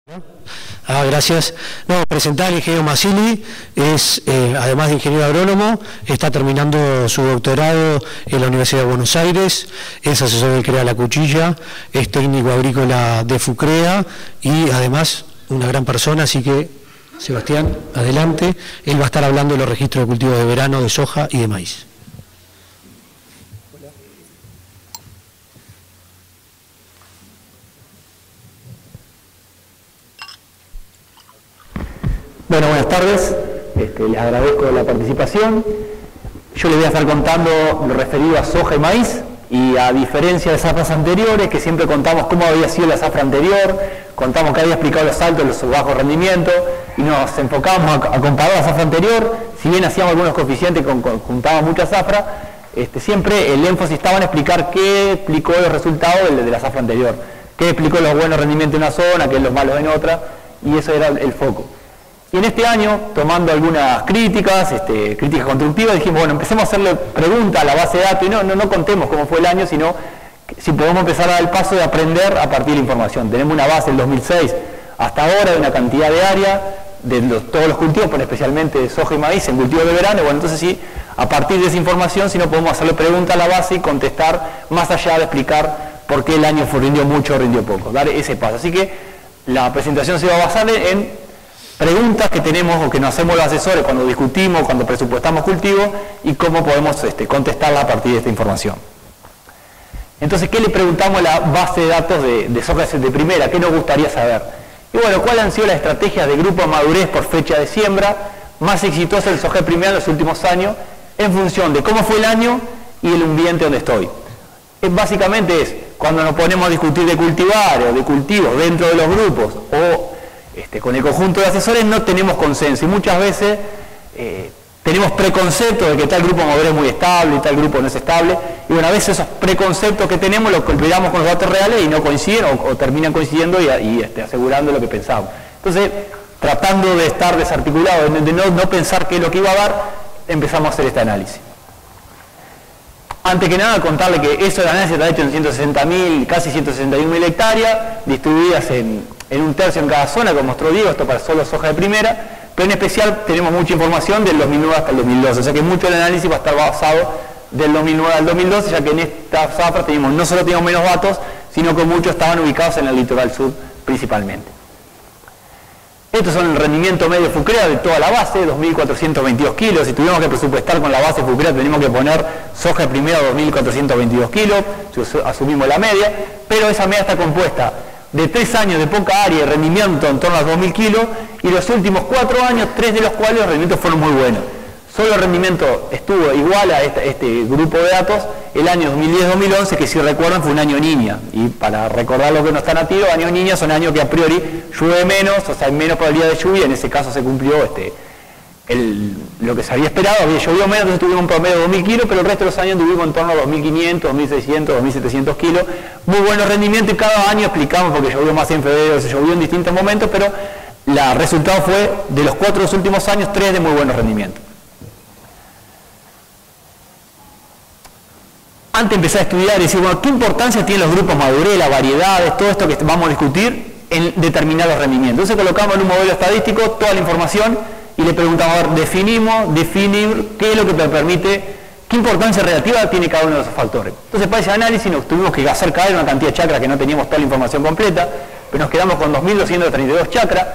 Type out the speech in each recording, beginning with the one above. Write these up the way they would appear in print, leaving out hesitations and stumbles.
Gracias. No, presentar al ingeniero Masili, es además de ingeniero agrónomo, está terminando su doctorado en la Universidad de Buenos Aires, es asesor del CREA La Cuchilla, es técnico agrícola de FUCREA y además una gran persona, así que Sebastián, adelante, él va a estar hablando de los registros de cultivos de verano de soja y de maíz. Bueno, buenas tardes, les agradezco la participación. Yo les voy a estar contando lo referido a soja y maíz, y a diferencia de zafras anteriores, que siempre contamos cómo había sido la zafra anterior, contamos que había explicado los altos y los bajos rendimientos, y nos enfocamos a comparar la zafra anterior. Si bien hacíamos algunos coeficientes, juntábamos mucha zafra, siempre el énfasis estaba en explicar qué explicó los resultados de la zafra anterior, qué explicó los buenos rendimientos en una zona, qué los malos en otra, y eso era el foco. Y en este año, tomando algunas críticas, críticas constructivas, dijimos, bueno, empecemos a hacerle preguntas a la base de datos y no contemos cómo fue el año, sino si podemos empezar a dar el paso de aprender a partir de la información. Tenemos una base del 2006 hasta ahora de una cantidad de área de todos los cultivos, pero especialmente de soja y maíz en cultivos de verano. Bueno, entonces sí, a partir de esa información, si no podemos hacerle preguntas a la base y contestar más allá de explicar por qué el año rindió mucho o rindió poco, dar ese paso. Así que la presentación se va a basar en preguntas que tenemos o que nos hacemos los asesores cuando discutimos, cuando presupuestamos cultivos, y cómo podemos contestarla a partir de esta información. Entonces, ¿qué le preguntamos a la base de datos de soja de primera? ¿Qué nos gustaría saber? Y bueno, ¿cuáles han sido las estrategias de grupo de madurez por fecha de siembra más exitosas del soja de primera en los últimos años, en función de cómo fue el año y el ambiente donde estoy? Básicamente es, cuando nos ponemos a discutir de cultivar o de cultivos dentro de los grupos o con el conjunto de asesores, no tenemos consenso y muchas veces tenemos preconceptos de que tal grupo de madurez es muy estable y tal grupo no es estable, y bueno, a veces esos preconceptos que tenemos los comparamos con los datos reales y no coinciden o terminan coincidiendo y asegurando lo que pensamos. Entonces, tratando de estar desarticulado, de no pensar qué es lo que iba a dar, empezamos a hacer este análisis. Antes que nada, contarle que eso de análisis está hecho en 160.000, casi 161.000 hectáreas, distribuidas en un tercio en cada zona, como mostró Diego, esto para solo soja de primera, pero en especial tenemos mucha información del 2009 hasta el 2012, o sea que mucho del análisis va a estar basado del 2009 al 2012, ya que en esta zafra no solo teníamos menos datos, sino que muchos estaban ubicados en el litoral sur principalmente. Estos son el rendimiento medio FUCREA de toda la base, 2.422 kilos. Si tuviéramos que presupuestar con la base FUCREA, tenemos que poner soja de primera 2.422 kilos, si asumimos la media, pero esa media está compuesta de 3 años de poca área y rendimiento en torno a 2.000 kilos, y los últimos 4 años, 3 de los cuales los rendimientos fueron muy buenos. Solo el rendimiento estuvo igual a este grupo de datos el año 2010-2011, que si recuerdan fue un año niña, y para recordar lo que no está nativo, años niña son años que a priori llueve menos, o sea hay menos probabilidad de lluvia, en ese caso se cumplió lo que se había esperado, había llovido menos, entonces tuvimos un promedio de 2.000 kilos, pero el resto de los años tuvimos en torno a 2.500, 2.600, 2.700 kilos, muy buenos rendimientos, y cada año explicamos porque llovió más en febrero, se llovió en distintos momentos, pero el resultado fue, de los 4 de los últimos años, 3 de muy buenos rendimientos. Antes de empezar a estudiar y decir, bueno, ¿qué importancia tienen los grupos madurez, las variedades, todo esto que vamos a discutir en determinar los rendimientos? Entonces colocamos en un modelo estadístico toda la información y le preguntamos, a ver, definir qué es lo que me permite, qué importancia relativa tiene cada uno de esos factores. Entonces para ese análisis nos tuvimos que hacer caer una cantidad de chacras que no teníamos toda la información completa, pero nos quedamos con 2.232 chacras.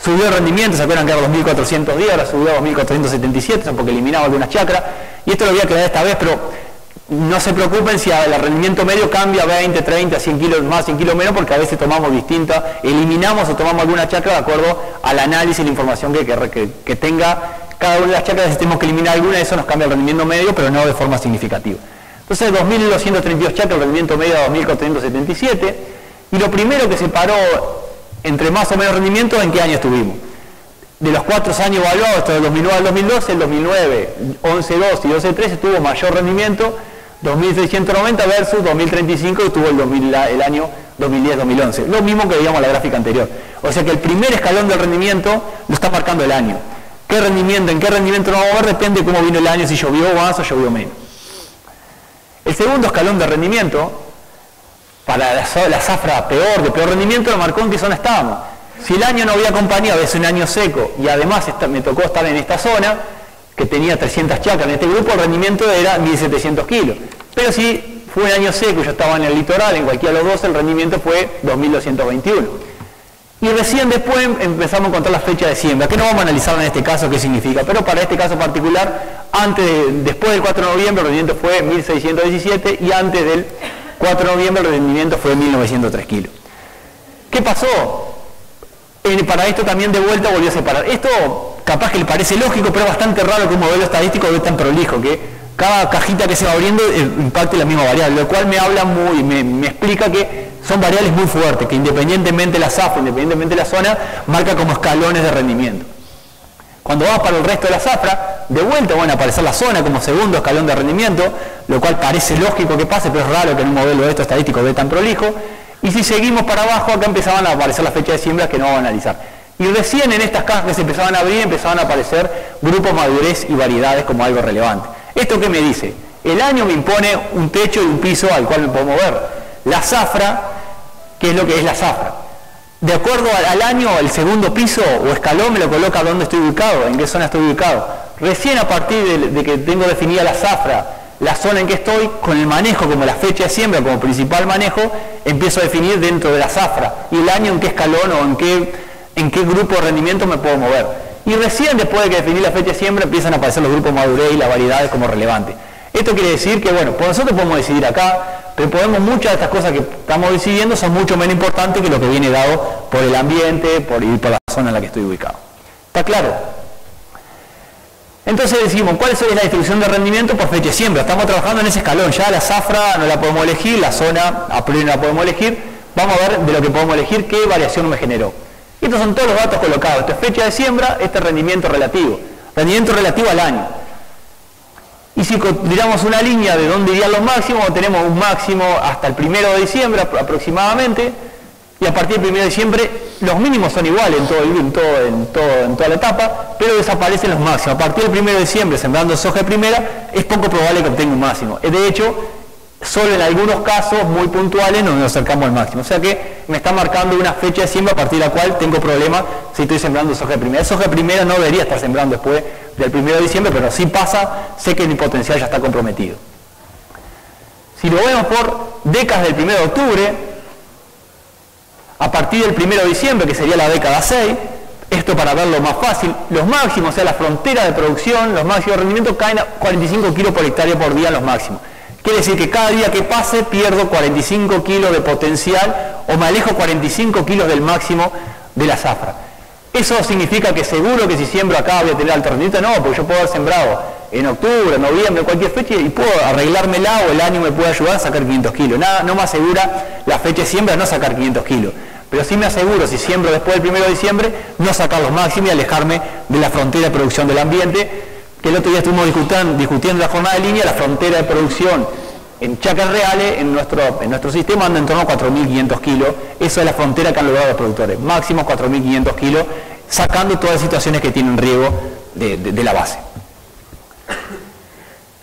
Subió el rendimiento, se acuerdan que era 2.410, ahora subió a 2.477, porque eliminamos algunas chacras, y esto lo voy a aclarar esta vez, pero no se preocupen si el rendimiento medio cambia 20, 30, 100 kilos más, 100 kilos menos, porque a veces tomamos distintas, eliminamos o tomamos alguna chacra de acuerdo al análisis y la información que tenga cada una de las chacras. Si tenemos que eliminar alguna, eso nos cambia el rendimiento medio, pero no de forma significativa. Entonces 2.232 chacras, el rendimiento medio a 2.477, y lo primero que separó entre más o menos rendimiento, ¿en qué año estuvimos? De los 4 años evaluados, esto del 2009 al 2012, el 2009, 11.2 y 12.3 tuvo mayor rendimiento, 2.690 versus 2.035 que tuvo el año 2010-2011. Lo mismo que veíamos en la gráfica anterior. O sea que el primer escalón del rendimiento lo está marcando el año. ¿En qué rendimiento nos vamos a ver? Depende de cómo vino el año, si llovió más o llovió menos. El segundo escalón de rendimiento, para la zafra de peor rendimiento, lo marcó en qué zona estábamos. Si el año no había acompañado, es un año seco, y además me tocó estar en esta zona, que tenía 300 chacras, en este grupo el rendimiento era 1.700 kilos. Pero si fue un año seco, yo estaba en el litoral, en cualquiera de los dos, el rendimiento fue 2.221. Y recién después empezamos a contar la fecha de siembra, que no vamos a analizar en este caso qué significa, pero para este caso particular, después del 4 de noviembre el rendimiento fue 1.617 y antes del 4 de noviembre el rendimiento fue 1.903 kilos. ¿Qué pasó? Para esto también de vuelta volvió a separar. Esto capaz que le parece lógico, pero es bastante raro que un modelo estadístico es tan prolijo, que cada cajita que se va abriendo impacte la misma variable, lo cual me habla me explica que son variables muy fuertes, que independientemente de la zafra, independientemente de la zona, marca como escalones de rendimiento. Cuando vamos para el resto de la zafra, de vuelta van a aparecer la zona como segundo escalón de rendimiento, lo cual parece lógico que pase, pero es raro que en un modelo de esto estadístico ve tan prolijo. Y si seguimos para abajo, acá empezaban a aparecer las fechas de siembra que no vamos a analizar. Y recién en estas cajas que se empezaban a abrir, empezaban a aparecer grupos, madurez y variedades como algo relevante. ¿Esto qué me dice? El año me impone un techo y un piso al cual me puedo mover. La zafra, ¿qué es lo que es la zafra? De acuerdo al año, el segundo piso o escalón me lo coloca dónde estoy ubicado, en qué zona estoy ubicado. Recién a partir de que tengo definida la zafra, la zona en que estoy, con el manejo como la fecha de siembra como principal manejo, empiezo a definir dentro de la zafra y el año en qué escalón o en qué grupo de rendimiento me puedo mover. Y recién después de que definí la fecha de siembra empiezan a aparecer los grupos madurez y las variedades como relevantes. Esto quiere decir que, bueno, pues nosotros podemos decidir acá, pero muchas de estas cosas que estamos decidiendo son mucho menos importantes que lo que viene dado por el ambiente y por la zona en la que estoy ubicado. ¿Está claro? Entonces decimos, ¿cuál es la distribución de rendimiento por fecha de siembra? Estamos trabajando en ese escalón, ya la zafra no la podemos elegir, la zona a priori no la podemos elegir, vamos a ver de lo que podemos elegir qué variación me generó. Estos son todos los datos colocados, esta es fecha de siembra, este es rendimiento relativo al año. Y si tiramos una línea de dónde irían los máximos, tenemos un máximo hasta el 1 de diciembre aproximadamente, y a partir del 1 de diciembre los mínimos son iguales en toda la etapa, pero desaparecen los máximos. A partir del 1 de diciembre, sembrando soja de primera, es poco probable que obtenga un máximo. De hecho, solo en algunos casos muy puntuales nos acercamos al máximo. O sea que me está marcando una fecha de siembra a partir de la cual tengo problemas si estoy sembrando soja de primera. Soja de primera no debería estar sembrando después del 1 de diciembre, pero si pasa, sé que mi potencial ya está comprometido. Si lo vemos por décadas del 1 de octubre, a partir del 1 de diciembre, que sería la década 6, esto para verlo más fácil, los máximos, o sea, la frontera de producción, los máximos de rendimiento caen a 45 kilos por hectárea por día en los máximos. Quiere decir que cada día que pase pierdo 45 kilos de potencial o me alejo 45 kilos del máximo de la zafra. ¿Eso significa que seguro que si siembro acá voy a tener alto rendimiento? No, porque yo puedo haber sembrado en octubre, noviembre, cualquier fecha y puedo arreglármela o el año me puede ayudar a sacar 500 kilos. Nada, no me asegura la fecha de siembra no sacar 500 kilos. Pero sí me aseguro, si siembro después del 1 de diciembre, no sacar los máximos y alejarme de la frontera de producción del ambiente, que el otro día estuvimos discutiendo la jornada de línea, la frontera de producción en chacras reales, en nuestro sistema anda en torno a 4.500 kilos, eso es la frontera que han logrado los productores, máximo 4.500 kilos, sacando todas las situaciones que tienen riego de la base.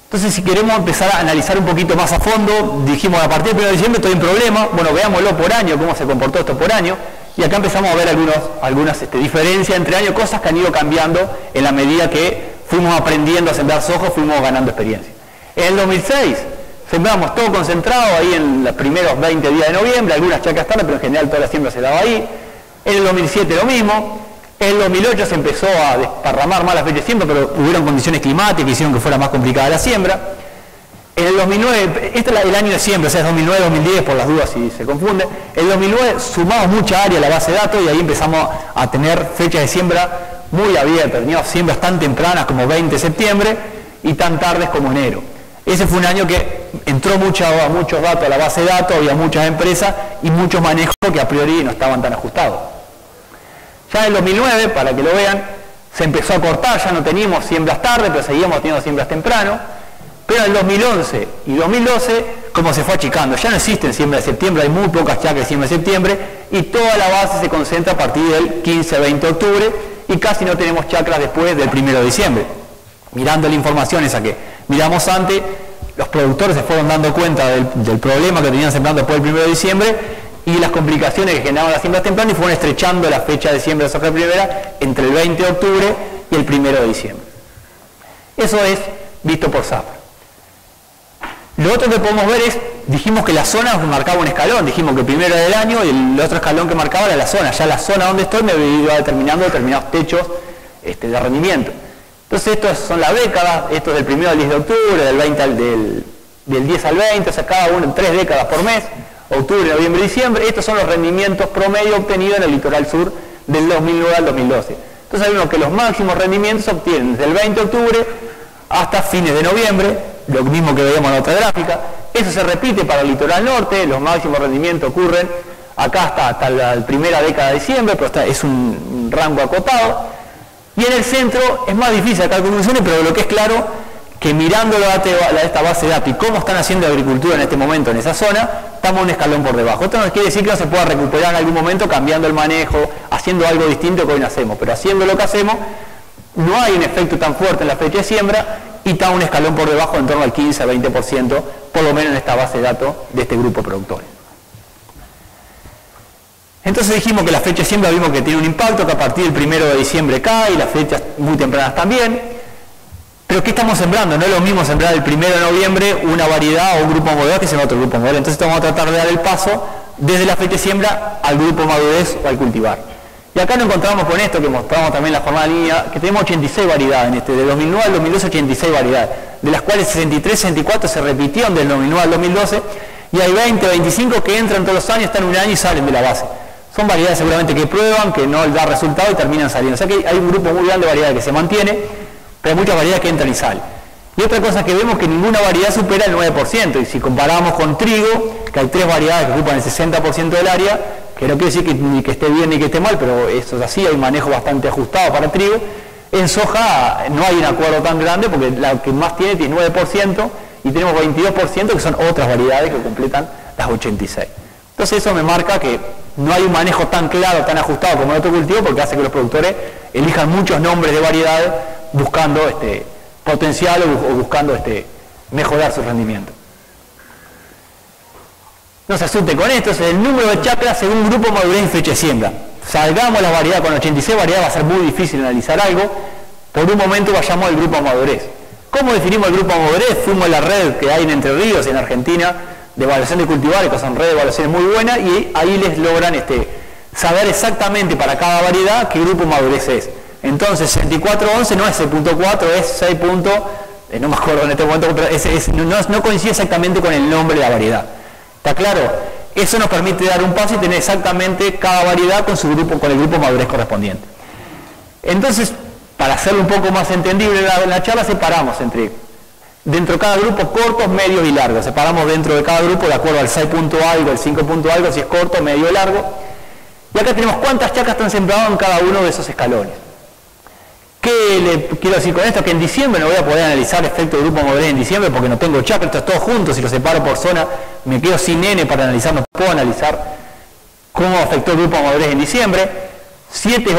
Entonces, si queremos empezar a analizar un poquito más a fondo, dijimos a partir del 1 de diciembre estoy en problema, bueno, veámoslo por año, cómo se comportó esto por año, y acá empezamos a ver algunas diferencias entre años, cosas que han ido cambiando en la medida que fuimos aprendiendo a sembrar soja, fuimos ganando experiencia. En el 2006, sembramos todo concentrado ahí en los primeros 20 días de noviembre, algunas chacras tarde, pero en general toda la siembra se daba ahí. En el 2007 lo mismo. En el 2008 se empezó a desparramar más la fecha de siembra, pero hubieron condiciones climáticas que hicieron que fuera más complicada la siembra. En el 2009, este es el año de siembra, o sea, es 2009-2010 por las dudas si se confunde. En el 2009 sumamos mucha área a la base de datos y ahí empezamos a tener fechas de siembra muy abiertas. Teníamos siembras tan tempranas como 20 de septiembre y tan tardes como enero. Ese fue un año que entró muchos datos a la base de datos, había muchas empresas y muchos manejos que a priori no estaban tan ajustados. Ya en el 2009, para que lo vean, se empezó a cortar, ya no teníamos siembras tarde, pero seguíamos teniendo siembras temprano. Pero en el 2011 y 2012, como se fue achicando, ya no existen siembras de septiembre, hay muy pocas chacras de siembra de septiembre y toda la base se concentra a partir del 15-20 de octubre y casi no tenemos chacras después del 1 de diciembre. Mirando la información esa que miramos antes, los productores se fueron dando cuenta del problema que tenían sembrando después del 1 de diciembre y las complicaciones que generaban las siembras tempranas y fueron estrechando la fecha de siembra de soja de primavera entre el 20 de octubre y el 1 de diciembre. Eso es visto por Zafra. Lo otro que podemos ver es, dijimos que la zona marcaba un escalón, dijimos que el primero era el año y el otro escalón que marcaba era la zona. Ya la zona donde estoy me iba determinando determinados techos de rendimiento. Entonces estos son las décadas, esto es del 1 al 10 de octubre, del 10 al 20, o sea, cada uno en 3 décadas por mes, octubre, noviembre, diciembre. Estos son los rendimientos promedio obtenidos en el litoral sur del 2009 al 2012. Entonces vemos que los máximos rendimientos se obtienen desde el 20 de octubre hasta fines de noviembre, lo mismo que veíamos en la otra gráfica. Eso se repite para el litoral norte, los máximos rendimientos ocurren acá hasta la primera década de diciembre, pero es un rango acotado. Y en el centro es más difícil sacar conclusiones, pero lo que es claro, que mirando esta base de datos y cómo están haciendo agricultura en este momento en esa zona, estamos un escalón por debajo. Esto no quiere decir que no se pueda recuperar en algún momento cambiando el manejo, haciendo algo distinto que hoy no hacemos, pero haciendo lo que hacemos, no hay un efecto tan fuerte en la fecha de siembra y está un escalón por debajo en torno al 15 a 20%, por lo menos en esta base de datos de este grupo productor. Entonces dijimos que la fecha de siembra vimos que tiene un impacto, que a partir del 1 de diciembre cae y las fechas muy tempranas también. Pero ¿qué estamos sembrando? No es lo mismo sembrar el 1 de noviembre una variedad o un grupo madurez que sembrar otro grupo madurez. Entonces vamos a tratar de dar el paso desde la fecha de siembra al grupo madurez o al cultivar. Y acá nos encontramos con esto que mostramos también en la jornada de línea, que tenemos 86 variedades, de 2009 al 2012 86 variedades, de las cuales 63, 64 se repitieron del 2009 al 2012, y hay 20, 25 que entran todos los años, están un año y salen de la base. Son variedades seguramente que prueban, que no da resultado y terminan saliendo. O sea que hay un grupo muy grande de variedades que se mantiene, pero hay muchas variedades que entran y salen. Y otra cosa que vemos que ninguna variedad supera el 9%, y si comparamos con trigo, que hay 3 variedades que ocupan el 60% del área, que no quiere decir que ni que esté bien ni que esté mal, pero eso es así, hay un manejo bastante ajustado para trigo. En soja no hay un acuerdo tan grande porque la que más tiene 9% y tenemos 22% que son otras variedades que completan las 86. Entonces eso me marca que no hay un manejo tan claro, tan ajustado como en otro cultivo, porque hace que los productores elijan muchos nombres de variedades buscando potencial o buscando mejorar su rendimiento. No se asuste con esto, es el número de chacras según grupo madurez y fecha de siembra. Salgamos la variedad, con 86 variedades va a ser muy difícil analizar algo, por un momento vayamos al grupo madurez. ¿Cómo definimos el grupo madurez? Fuimos a la red que hay en Entre Ríos, en Argentina, de evaluación de cultivares, que son redes de evaluaciones muy buenas, y ahí les logran saber exactamente para cada variedad qué grupo madurez es. Entonces 6411 no es 6.4, es 6. No me acuerdo en este momento, pero no coincide exactamente con el nombre de la variedad. ¿Está claro? Eso nos permite dar un paso y tener exactamente cada variedad con el grupo madurez correspondiente. Entonces, para hacerlo un poco más entendible en la charla, separamos dentro de cada grupo cortos, medios y largos. Separamos dentro de cada grupo de acuerdo al 6 punto algo, el 5 punto algo, si es corto, medio o largo. Y acá tenemos cuántas chacras están sembradas en cada uno de esos escalones. ¿Qué le quiero decir con esto? Que en diciembre no voy a poder analizar efecto de grupo madurez en diciembre porque no tengo chacra, esto es todo junto, si lo separo por zona me quedo sin N para analizar, no puedo analizar cómo afectó el grupo madurez en diciembre. 7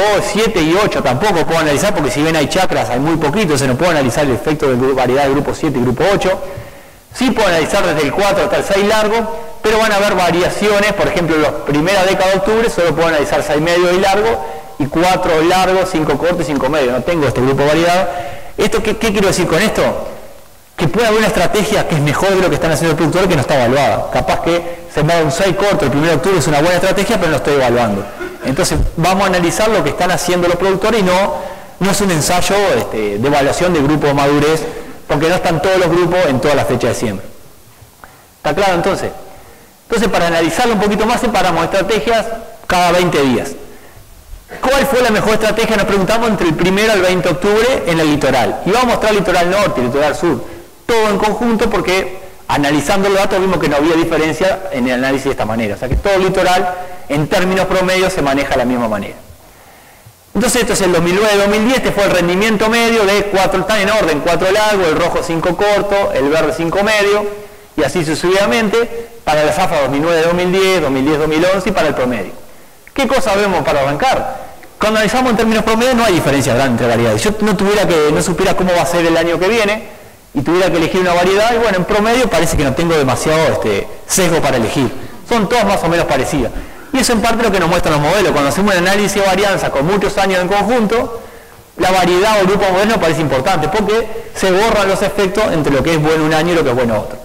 y 8 tampoco puedo analizar porque si bien hay chacras hay muy poquito, se no puedo analizar el efecto de variedad de grupo 7 y grupo 8. Sí puedo analizar desde el 4 hasta el 6 largo, pero van a haber variaciones, por ejemplo en la primera década de octubre solo puedo analizar 6 medio y largo, y 4 largos, 5 cortos y 5 medios. No tengo este grupo de variedad. ¿Qué quiero decir con esto? Que puede haber una estrategia que es mejor de lo que están haciendo el productor que no está evaluada. Capaz que sembrar un 6 corto el 1 de octubre es una buena estrategia, pero no lo estoy evaluando. Entonces vamos a analizar lo que están haciendo los productores y no es un ensayo de evaluación de grupo de madurez, porque no están todos los grupos en toda la fecha de siembra. ¿Está claro entonces? Entonces para analizarlo un poquito más separamos estrategias cada 20 días. ¿Cuál fue la mejor estrategia? Nos preguntamos entre el 1 al 20 de octubre en el litoral. Y vamos a mostrar el litoral norte y el litoral sur. Todo en conjunto porque analizando los datos vimos que no había diferencia en el análisis de esta manera. O sea que todo el litoral en términos promedios se maneja de la misma manera. Entonces esto es el 2009-2010, este fue el rendimiento medio de 4, están en orden, 4 largo, el rojo 5 corto, el verde 5 medio, y así sucesivamente para la zafra 2009-2010, 2010-2011 y para el promedio. ¿Qué cosa vemos para arrancar? Cuando analizamos en términos promedio no hay diferencia grande entre variedades. Si yo no supiera cómo va a ser el año que viene y tuviera que elegir una variedad, y bueno, en promedio parece que no tengo demasiado sesgo para elegir. son todas más o menos parecidas. Y eso en parte es lo que nos muestran los modelos. Cuando hacemos un análisis de varianza con muchos años en conjunto, la variedad o grupo de modelos nos parece importante, porque se borran los efectos entre lo que es bueno un año y lo que es bueno otro.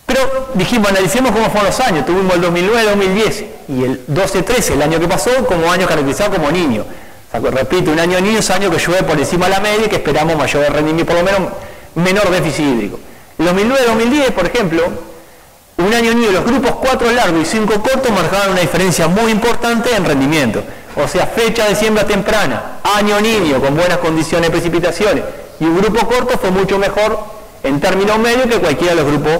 Pero dijimos, analicemos cómo fueron los años. Tuvimos el 2009-2010 y el 12-13, el año que pasó, como año caracterizado como niño. O sea, repito, un año niño es un año que llueve por encima de la media y que esperamos mayor rendimiento, por lo menos menor déficit hídrico. El 2009-2010, por ejemplo, un año niño, los grupos 4 largos y 5 cortos marcaban una diferencia muy importante en rendimiento. O sea, fecha de siembra temprana, año niño con buenas condiciones de precipitaciones, y un grupo corto fue mucho mejor en términos medios que cualquiera de los grupos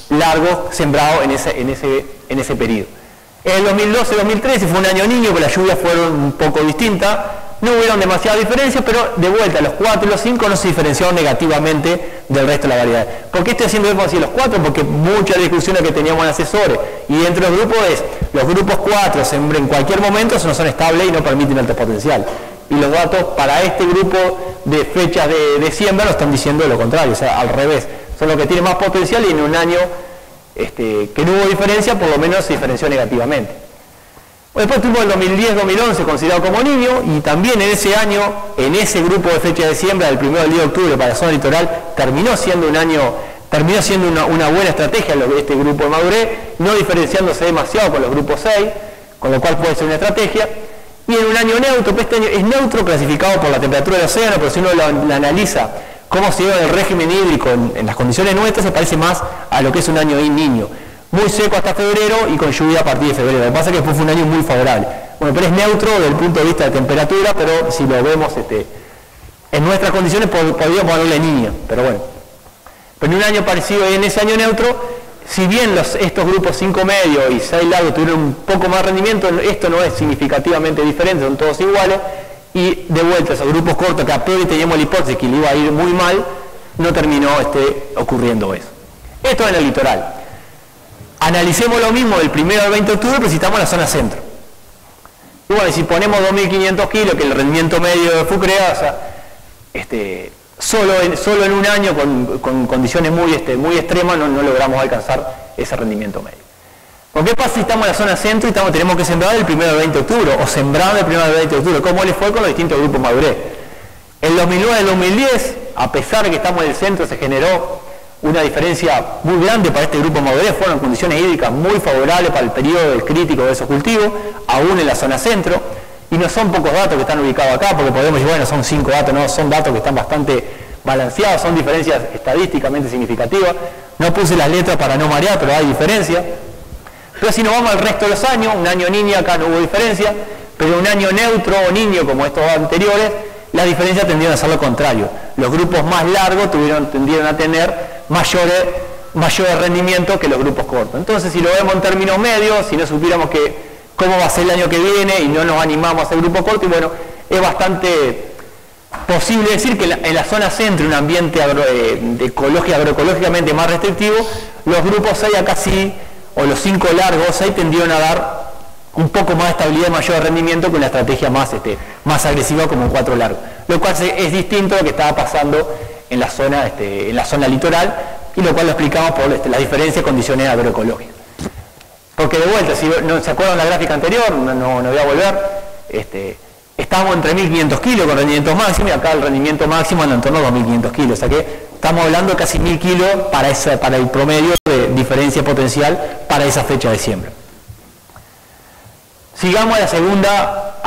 largos sembrados en ese periodo. El 2012-2013 fue un año niño, que las lluvias fueron un poco distintas, no hubieron demasiadas diferencias, pero de vuelta los 4 y los 5 no se diferenciaron negativamente del resto de la variedad. ¿Por qué estoy haciendo énfasis en los 4? Porque muchas discusiones que teníamos en asesores y dentro del grupo es, los grupos 4 en cualquier momento no son estables y no permiten alto potencial. Y los datos para este grupo de fechas de siembra nos están diciendo lo contrario, o sea, al revés. Son los que tienen más potencial y en un año que no hubo diferencia, por lo menos se diferenció negativamente. Después tuvimos el 2010-2011 considerado como niño, y también en ese año, en ese grupo de fecha de siembra, del 1 al 10 de octubre para la zona litoral, terminó siendo una buena estrategia este grupo de madurez, no diferenciándose demasiado con los grupos 6, con lo cual puede ser una estrategia. Y en un año neutro, pues este año es neutro clasificado por la temperatura del océano, pero si uno lo analiza cómo se lleva el régimen hídrico en las condiciones nuestras, se parece más a lo que es un año niño. Muy seco hasta febrero y con lluvia a partir de febrero. Lo que pasa es que después fue un año muy favorable. Bueno, pero es neutro desde el punto de vista de temperatura, pero si lo vemos en nuestras condiciones podríamos ponerle niño, pero bueno. Pero en un año parecido, en ese año neutro, si bien estos grupos 5 medios y 6 largos tuvieron un poco más rendimiento, esto no es significativamente diferente, son todos iguales, y de vuelta esos grupos cortos que a priori teníamos la hipótesis que le iba a ir muy mal, no terminó ocurriendo eso. Esto en el litoral. Analicemos lo mismo del 1 al 20 de octubre, pero citamos la zona centro. Y bueno, si ponemos 2.500 kilos, que el rendimiento medio de Fucrea, o sea, solo en un año con condiciones muy extremas no logramos alcanzar ese rendimiento medio. ¿Por qué pasa si estamos en la zona centro y tenemos que sembrar el 1 al 20 de octubre, o sembrar el 1 al 20 de octubre? ¿Cómo les fue con los distintos grupos madurez? El 2009 al 2010, a pesar de que estamos en el centro, se generó una diferencia muy grande para este grupo madurez, fueron condiciones hídricas muy favorables para el periodo crítico de esos cultivos, aún en la zona centro, y no son pocos datos que están ubicados acá, porque podemos decir, bueno, son 5 datos, no, son datos que están bastante balanceados, son diferencias estadísticamente significativas. No puse las letras para no marear, pero hay diferencia. Pero si nos vamos al resto de los años, un año niño acá no hubo diferencia, pero un año neutro o niño como estos anteriores, la diferencia tendieron a ser lo contrario. Los grupos más largos tendieron a tener mayores rendimientos que los grupos cortos. Entonces, si lo vemos en términos medios, si no supiéramos cómo va a ser el año que viene y no nos animamos a hacer grupo corto, y bueno, es bastante posible decir que en la zona centro, un ambiente agroecológicamente más restrictivo, los grupos 6 acá sí, o los 5 largos 6 tendieron a dar un poco más de estabilidad y mayor rendimiento que una estrategia más agresiva como un 4 largo. Lo cual es distinto a lo que estaba pasando en la zona litoral, y lo cual lo explicamos por las diferentes condiciones agroecológicas. Porque de vuelta, si no se acuerdan la gráfica anterior, no voy a volver, estábamos entre 1.500 kilos con rendimientos máximos, y acá el rendimiento máximo anda en torno a 2.500 kilos, o sea que estamos hablando de casi 1.000 kilos para el promedio de diferencia potencial para esa fecha de siembra. Sigamos a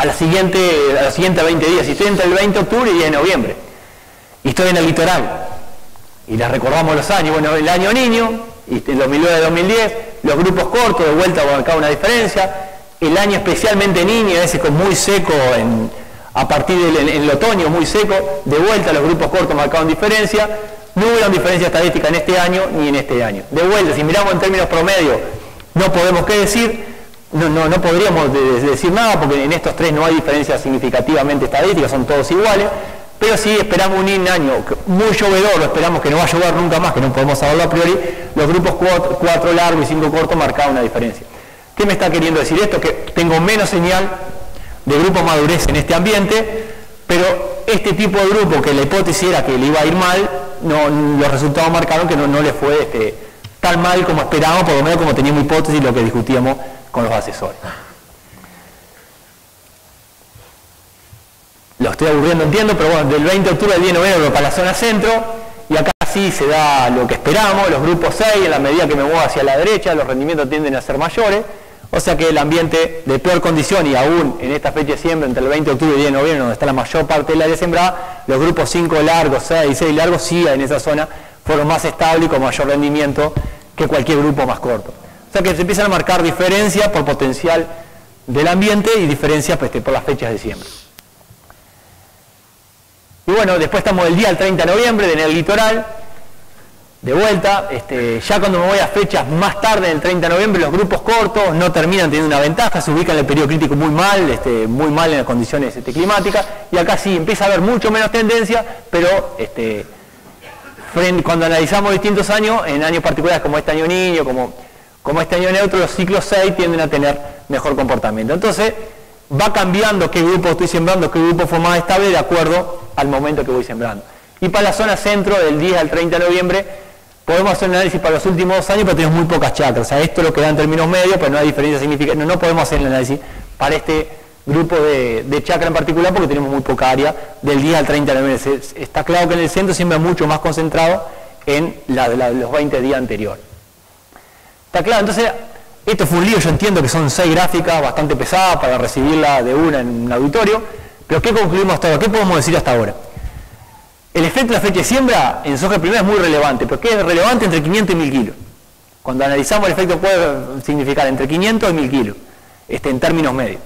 la siguiente 20 días, y estoy entre el 20 de octubre y 10 de noviembre. Y estoy en el litoral. Y les recordamos los años. Bueno, el año niño, y el 2009-2010, los grupos cortos, de vuelta marcaba una diferencia. El año especialmente niño, ese muy seco, a partir del otoño, muy seco, de vuelta los grupos cortos marcaban diferencia. No hubo diferencia estadística en este año ni en este año. De vuelta, si miramos en términos promedio, no podemos qué decir. No podríamos decir nada, porque en estos tres no hay diferencias significativamente estadísticas, son todos iguales, pero sí esperamos un año muy llovedor, esperamos que no va a llover nunca más, que no podemos saberlo a priori. Los grupos 4 largos y 5 cortos marcaban una diferencia. ¿Qué me está queriendo decir esto? Que tengo menos señal de grupo madurez en este ambiente, pero este tipo de grupo, que la hipótesis era que le iba a ir mal, los resultados marcaron que no le fue tan mal como esperábamos, por lo menos como teníamos hipótesis y lo que discutíamos con los asesores. Lo estoy aburriendo, entiendo, pero bueno, del 20 de octubre al 10 de noviembre para la zona centro, y acá sí se da lo que esperamos, los grupos 6, en la medida que me muevo hacia la derecha, los rendimientos tienden a ser mayores, o sea que el ambiente de peor condición, y aún en esta fecha de siembra, entre el 20 de octubre y el 10 de noviembre, donde está la mayor parte del área sembrada, los grupos 5 largos, 6 y 6 largos, sí en esa zona fueron más estables y con mayor rendimiento que cualquier grupo más corto. O sea que se empiezan a marcar diferencias por potencial del ambiente y diferencias por las fechas de siembra. Y bueno, después estamos del día al 30 de noviembre en el litoral, de vuelta, ya cuando me voy a fechas más tarde del 30 de noviembre, los grupos cortos no terminan teniendo una ventaja, se ubican en el periodo crítico muy mal en las condiciones climáticas, y acá sí empieza a haber mucho menos tendencia, pero cuando analizamos distintos años, en años particulares como este año niño, como este año neutro, los ciclos 6 tienden a tener mejor comportamiento. Entonces, va cambiando qué grupo estoy sembrando, qué grupo fue más estable de acuerdo al momento que voy sembrando. Y para la zona centro, del 10 al 30 de noviembre, podemos hacer un análisis para los últimos 2 años, pero tenemos muy pocas chacras. O sea, esto es lo que da en términos medios, pero no hay diferencia significativa. No podemos hacer el análisis para este grupo de chacra en particular, porque tenemos muy poca área del 10 al 30 de noviembre. Está claro que en el centro siempre es mucho más concentrado en los 20 días anteriores. Está claro, entonces, esto fue un lío, yo entiendo que son 6 gráficas bastante pesadas para recibirla de una en un auditorio, pero ¿qué concluimos hasta ahora? ¿Qué podemos decir hasta ahora? El efecto de la fecha de siembra en soja primera es muy relevante, pero ¿qué es relevante? Entre 500 y 1000 kilos. Cuando analizamos el efecto puede significar entre 500 y 1000 kilos, en términos medios.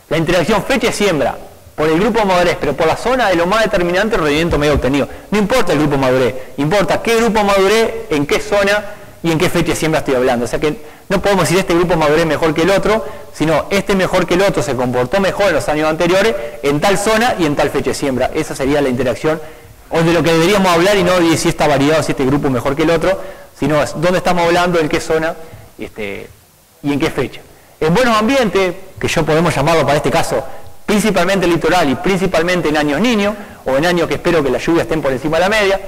La interacción fecha de siembra por el grupo madurez, pero por la zona de lo más determinante el rendimiento medio obtenido. No importa el grupo madurez, importa qué grupo madurez, en qué zona y en qué fecha de siembra estoy hablando. O sea que no podemos decir este grupo madurez mejor que el otro, sino este mejor que el otro se comportó mejor en los años anteriores, en tal zona y en tal fecha de siembra. Esa sería la interacción, o de lo que deberíamos hablar, y no de si está variado, si este grupo mejor que el otro, sino es dónde estamos hablando, en qué zona y en qué fecha. En buenos ambientes, que yo podemos llamarlo para este caso principalmente litoral y principalmente en años niños, o en años que espero que las lluvias estén por encima de la media,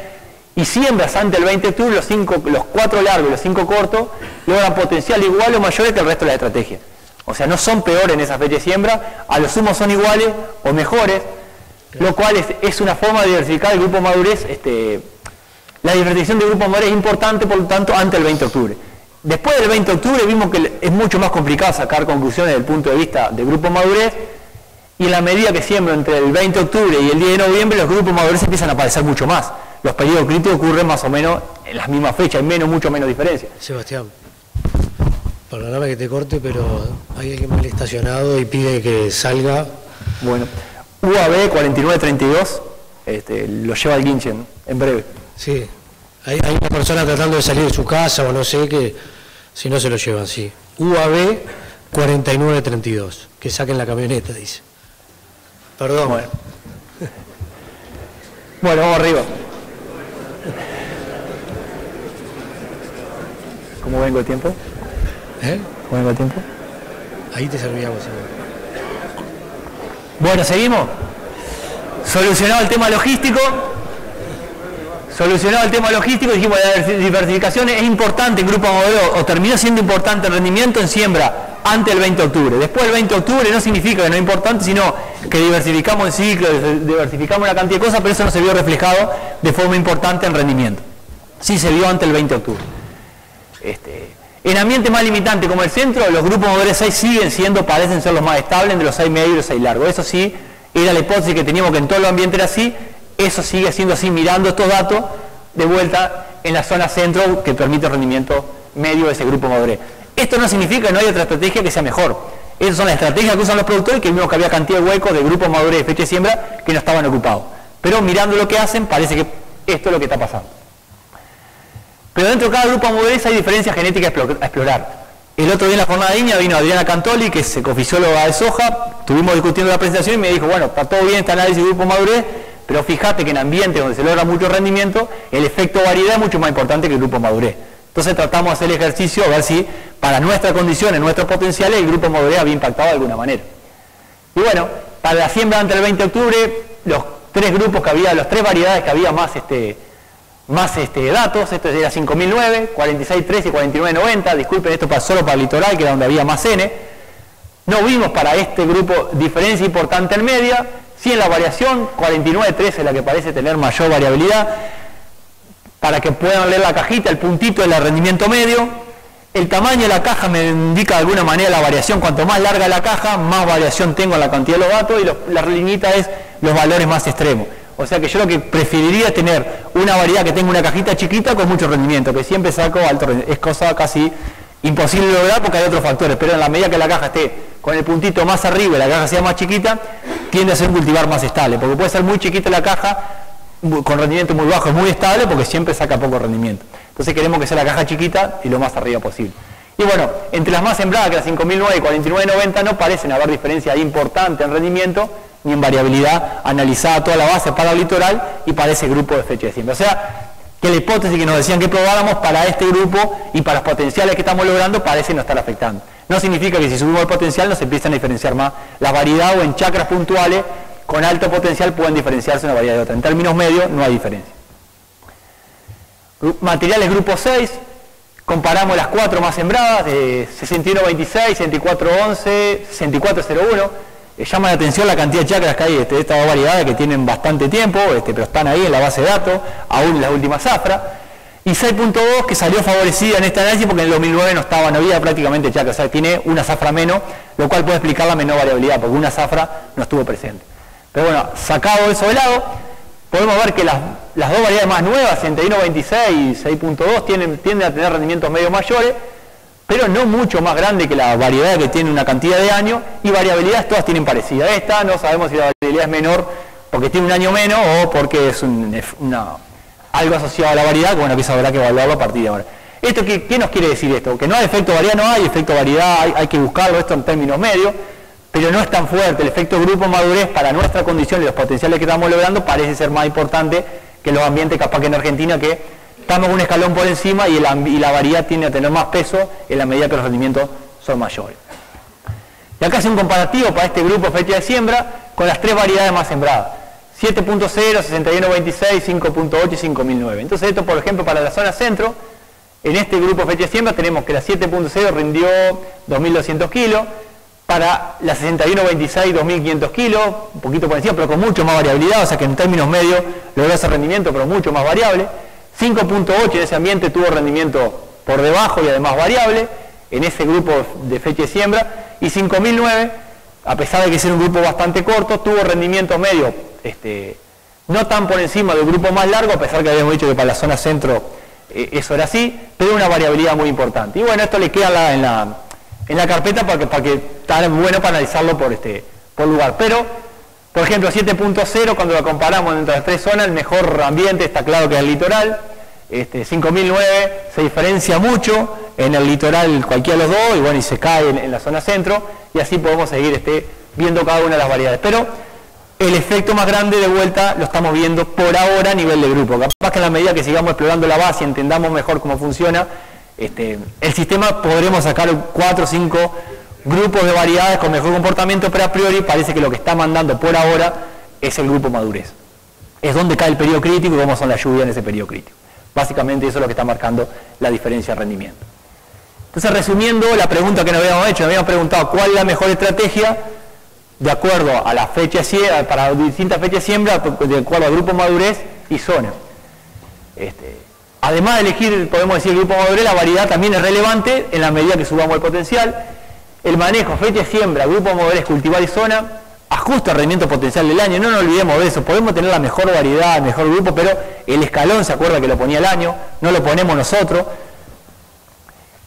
y siembras ante el 20 de octubre, los 4 largos y los 5 cortos logran potencial igual o mayores que el resto de la estrategia. O sea, no son peores en esa fecha de siembra, a lo sumo son iguales o mejores, lo cual es una forma de diversificar el grupo madurez. La diversificación del grupo madurez es importante, por lo tanto, ante el 20 de octubre. Después del 20 de octubre vimos que es mucho más complicado sacar conclusiones desde el punto de vista del grupo madurez, y en la medida que siembro entre el 20 de octubre y el 10 de noviembre, los grupos madurez empiezan a aparecer mucho más. Los periodos críticos ocurren más o menos en las mismas fechas, hay mucho menos diferencia. Sebastián, perdóname que te corte, pero hay alguien mal estacionado y pide que salga. Bueno, UAB 4932, lo lleva al guinche en breve. Sí, hay una persona tratando de salir de su casa o no sé, que si no se lo llevan, sí. UAB 4932, que saquen la camioneta, dice. Perdón. Bueno, vamos arriba. ¿Cómo vengo el tiempo? ¿Cómo vengo el tiempo? Ahí te servíamos. Bueno, seguimos. Solucionado el tema logístico. Dijimos que la diversificación es importante en grupo modelo, o terminó siendo importante el rendimiento en siembra antes del 20 de octubre. Después del 20 de octubre no significa que no es importante, sino que diversificamos en ciclo, diversificamos una cantidad de cosas, pero eso no se vio reflejado de forma importante en rendimiento. Sí se vio antes del 20 de octubre. En ambientes más limitantes como el centro, los grupos modelo 6 parecen ser los más estables entre los 6 medios y los 6 largos. Eso sí, era la hipótesis que teníamos, que en todo el ambiente era así. Eso sigue siendo así, mirando estos datos de vuelta en la zona centro, que permite el rendimiento medio de ese grupo madurez. Esto no significa que no haya otra estrategia que sea mejor. Esas son las estrategias que usan los productores, que vimos que había cantidad de huecos de grupos madurez de fecha de siembra que no estaban ocupados. Pero mirando lo que hacen, parece que esto es lo que está pasando. Pero dentro de cada grupo madurez hay diferencias genéticas a explorar. El otro día en la jornada de Iña vino Adriana Cantoli, que es ecofisióloga de soja, estuvimos discutiendo la presentación y me dijo, bueno, está todo bien este análisis de grupo madurez, pero fíjate que en ambientes donde se logra mucho rendimiento, el efecto variedad es mucho más importante que el grupo madurez. Entonces tratamos de hacer el ejercicio a ver si para nuestras condiciones, nuestros potenciales, el grupo madurez había impactado de alguna manera. Y bueno, para la siembra antes del 20 de octubre, los 3 grupos que había, las 3 variedades que había más más datos. Esto era 5009, 46.3 y 49.90. Disculpen, esto solo para el litoral, que era donde había más N. No vimos para este grupo diferencia importante en media. Sí en la variación, 49.3 es la que parece tener mayor variabilidad. Para que puedan leer la cajita, el puntito es el rendimiento medio. El tamaño de la caja me indica de alguna manera la variación. Cuanto más larga la caja, más variación tengo en la cantidad de los datos, y la liñita es los valores más extremos. O sea que yo lo que preferiría es tener una variedad que tenga una cajita chiquita con mucho rendimiento, que siempre saco alto rendimiento. Es cosa casi imposible de lograr porque hay otros factores, pero en la medida que la caja esté con el puntito más arriba y la caja sea más chiquita, tiende a ser un cultivar más estable, porque puede ser muy chiquita la caja con rendimiento muy bajo, es muy estable porque siempre saca poco rendimiento. Entonces queremos que sea la caja chiquita y lo más arriba posible. Y bueno, entre las más sembradas, que las 5009 y 49.90, no parecen haber diferencia importante en rendimiento ni en variabilidad analizada toda la base para el litoral y para ese grupo de fecha de siembra. O sea, que la hipótesis que nos decían que probáramos para este grupo y para los potenciales que estamos logrando parece no estar afectando. No significa que si subimos el potencial nos empiezan a diferenciar más la variedad, o en chacras puntuales con alto potencial pueden diferenciarse una variedad de otra. En términos medios no hay diferencia. Materiales grupo 6, comparamos las 4 más sembradas, 61.26, 64.11, 64.01. Llama la atención la cantidad de chacras que hay de estas dos variedades que tienen bastante tiempo, pero están ahí en la base de datos, aún en las últimas zafras. Y 6.2 que salió favorecida en este análisis porque en el 2009 no había prácticamente chacras, o sea, tiene una zafra menos, lo cual puede explicar la menor variabilidad, porque una zafra no estuvo presente. Pero bueno, sacado eso de lado, podemos ver que las dos variedades más nuevas, 61.26 y 6.2, tienden a tener rendimientos medio mayores, pero no mucho más grande que la variedad que tiene una cantidad de años, y variabilidades todas tienen parecida. Esta no sabemos si la variabilidad es menor porque tiene un año menos o porque es algo asociado a la variedad, que bueno, que eso habrá que evaluarlo a partir de ahora. ¿Esto qué nos quiere decir esto? Que no hay efecto variedad, no hay efecto variedad, hay que buscarlo esto en términos medios, pero no es tan fuerte. El efecto grupo madurez para nuestra condición y los potenciales que estamos logrando parece ser más importante que los ambientes capaz que en Argentina, que estamos un escalón por encima y la variedad tiende a tener más peso en la medida que los rendimientos son mayores. Y acá hace un comparativo para este grupo fecha de siembra con las 3 variedades más sembradas: 7.0, 61.26, 5.8 y 5009. Entonces esto, por ejemplo, para la zona centro, en este grupo fecha de siembra tenemos que la 7.0 rindió 2.200 kilos, para la 61.26 2.500 kilos, un poquito por encima, pero con mucho más variabilidad, o sea que en términos medios logró ese rendimiento, pero mucho más variable. 5.8 en ese ambiente tuvo rendimiento por debajo y además variable, en ese grupo de fecha de siembra, y 5009, a pesar de que ser un grupo bastante corto, tuvo rendimiento medio, no tan por encima del grupo más largo, a pesar que habíamos dicho que para la zona centro eso era así, pero una variabilidad muy importante. Y bueno, esto le queda en la carpeta para que está bueno para analizarlo por lugar. Pero, por ejemplo, 7.0, cuando lo comparamos entre las 3 zonas, el mejor ambiente está claro que es el litoral. 5009 se diferencia mucho en el litoral cualquiera de los dos, y bueno, y se cae en la zona centro, y así podemos seguir viendo cada una de las variedades. Pero el efecto más grande de vuelta lo estamos viendo por ahora a nivel de grupo. Capaz que en la medida que sigamos explorando la base y entendamos mejor cómo funciona el sistema, podremos sacar 4 o 5 grupos de variedades con mejor comportamiento, pero a priori parece que lo que está mandando por ahora es el grupo madurez. Es donde cae el periodo crítico y cómo son las lluvias en ese periodo crítico. Básicamente eso es lo que está marcando la diferencia de rendimiento. Entonces, resumiendo la pregunta que nos habíamos hecho, nos habíamos preguntado cuál es la mejor estrategia de acuerdo a la fecha de siembra, para distintas fechas de siembra, de acuerdo al grupo madurez y zona. Además de elegir, podemos decir, el grupo madurez, la variedad también es relevante en la medida que subamos el potencial. El manejo, fecha de siembra, grupo madurez, cultivar y zona, ajusta el rendimiento potencial del año. No nos olvidemos de eso. Podemos tener la mejor variedad, el mejor grupo, pero el escalón, se acuerda que lo ponía el año, no lo ponemos nosotros.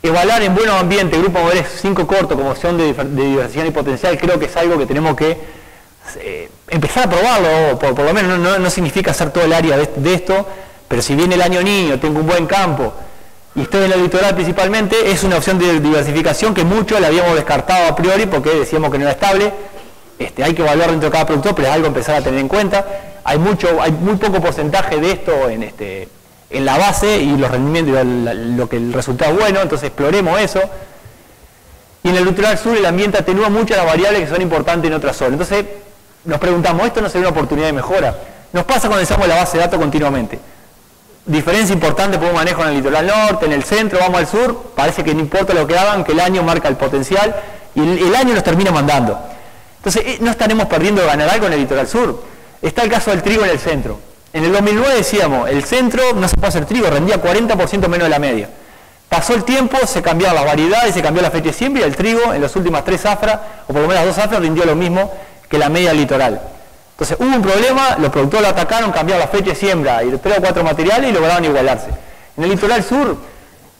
Evaluar en buenos ambientes, grupo madurez 5 corto como opción de diversificación y potencial, creo que es algo que tenemos que empezar a probarlo, por lo menos no significa hacer todo el área de esto, pero si viene el año niño, tengo un buen campo y estoy en el litoral principalmente, es una opción de diversificación que muchos la habíamos descartado a priori porque decíamos que no era estable. Hay que evaluar dentro de cada productor, pero es algo a empezar a tener en cuenta. Hay muy poco porcentaje de esto en la base y los rendimientos, lo que el resultado es bueno, entonces exploremos eso. Y en el litoral sur el ambiente atenúa mucho las variables que son importantes en otras zonas. Entonces nos preguntamos, ¿esto no sería una oportunidad de mejora? Nos pasa cuando usamos la base de datos continuamente. diferencia importante por un manejo en el litoral norte, en el centro, vamos al sur, parece que no importa lo que hagan, que el año marca el potencial y el año nos termina mandando. Entonces, no estaremos perdiendo de ganar algo en el litoral sur. Está el caso del trigo en el centro. En el 2009 decíamos, el centro no se puede hacer trigo, rendía 40% menos de la media. Pasó el tiempo, se cambiaron las variedades, se cambió la fecha de siembra y el trigo en las últimas 3 zafras, o por lo menos 2 zafras, rindió lo mismo que la media litoral. Entonces hubo un problema, los productores lo atacaron, cambiaron la fecha de siembra y 3 o 4 materiales y lograron igualarse. En el litoral sur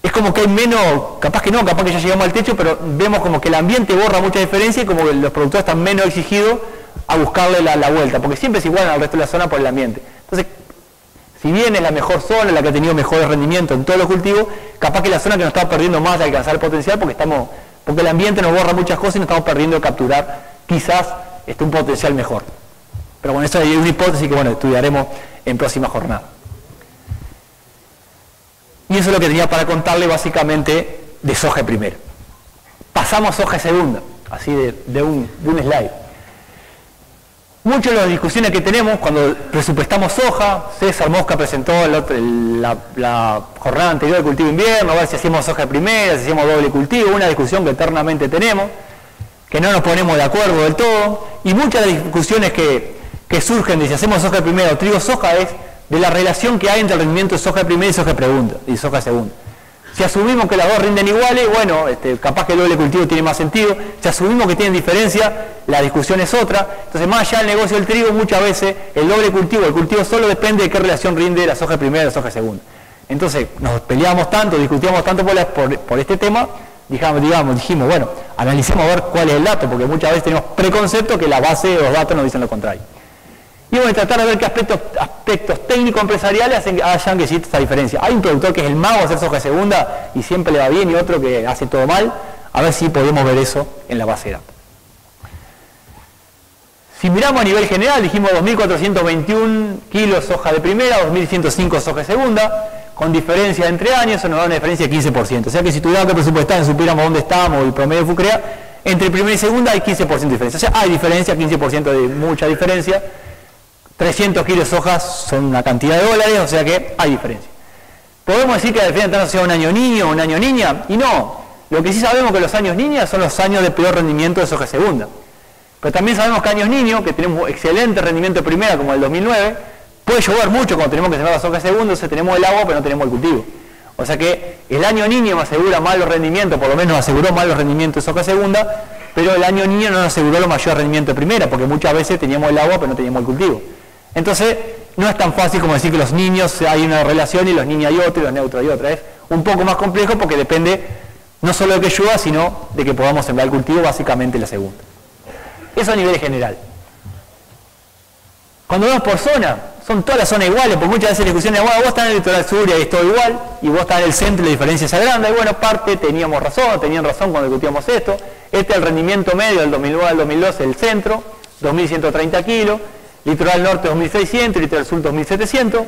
es como que hay menos, capaz que no, capaz que ya llegamos al techo, pero vemos como que el ambiente borra mucha diferencia y como que los productores están menos exigidos a buscarle la vuelta, porque siempre es igual al resto de la zona por el ambiente. Entonces, si bien es la mejor zona, la que ha tenido mejores rendimientos en todos los cultivos, capaz que la zona que nos está perdiendo más de alcanzar el potencial porque el ambiente nos borra muchas cosas y nos estamos perdiendo de capturar quizás un potencial mejor. Pero bueno, eso es una hipótesis que estudiaremos en próxima jornada. Y eso es lo que tenía para contarle básicamente de soja primera. Pasamos a soja segunda, así de un slide. Muchas de las discusiones que tenemos cuando presupuestamos soja, César Mosca presentó la jornada anterior de cultivo invierno, a ver si hacemos soja primera, si hacemos doble cultivo, una discusión que eternamente tenemos, que no nos ponemos de acuerdo del todo, y muchas de las discusiones que surgen de si hacemos soja primera o trigo soja es de la relación que hay entre el rendimiento de soja primera y soja segunda. Si asumimos que las dos rinden iguales, bueno, capaz que el doble cultivo tiene más sentido. Si asumimos que tienen diferencia, la discusión es otra. Entonces, más allá del negocio del trigo, muchas veces el doble cultivo, el cultivo solo depende de qué relación rinde la soja primera y la soja segunda. Entonces, nos peleamos tanto, discutíamos tanto por este tema, dijimos, bueno, analicemos a ver cuál es el dato, porque muchas veces tenemos preconceptos que la base de los datos nos dicen lo contrario. Y vamos a tratar de ver qué aspectos técnico-empresariales hayan que existe esta diferencia. Hay un productor que es el mago de hacer soja segunda y siempre le va bien y otro que hace todo mal. A ver si podemos ver eso en la base de datos. Si miramos a nivel general, dijimos 2.421 kilos soja de primera, 2.105 soja de segunda, con diferencia entre años, eso nos da una diferencia de 15%. O sea que si tuviéramos que presupuestar y supiéramos dónde estábamos, el promedio de FUCREA, entre primera y segunda hay 15% de diferencia. O sea, hay diferencia, 15% de mucha diferencia. 300 kilos de soja son una cantidad de dólares, o sea que hay diferencia. ¿Podemos decir que la diferencia sea un año niño o un año niña? Y no. Lo que sí sabemos que los años niñas son los años de peor rendimiento de soja segunda. Pero también sabemos que años niños, que tenemos excelente rendimiento de primera, como el 2009, puede llover mucho cuando tenemos que sembrar la soja segunda, entonces tenemos el agua pero no tenemos el cultivo. O sea que el año niño me asegura mal los rendimientos, por lo menos aseguró mal los rendimientos de soja segunda, pero el año niño no nos aseguró los mayores rendimientos de primera, porque muchas veces teníamos el agua pero no teníamos el cultivo. Entonces, no es tan fácil como decir que los niños hay una relación y los niños hay otra y los neutros hay otra. Es un poco más complejo porque depende no solo de que llueva, sino de que podamos sembrar el cultivo, básicamente la segunda. Eso a nivel general. Cuando vemos por zona, son todas las zonas iguales, porque muchas veces la discusión es, bueno, vos estás en el litoral sur y ahí es todo igual, y vos estás en el centro y la diferencia es grande. Y bueno, parte tenían razón cuando discutíamos esto. Este es el rendimiento medio del 2009 al 2012 del centro, 2.130 kilos. Litoral norte 2.600, litoral sur 2.700.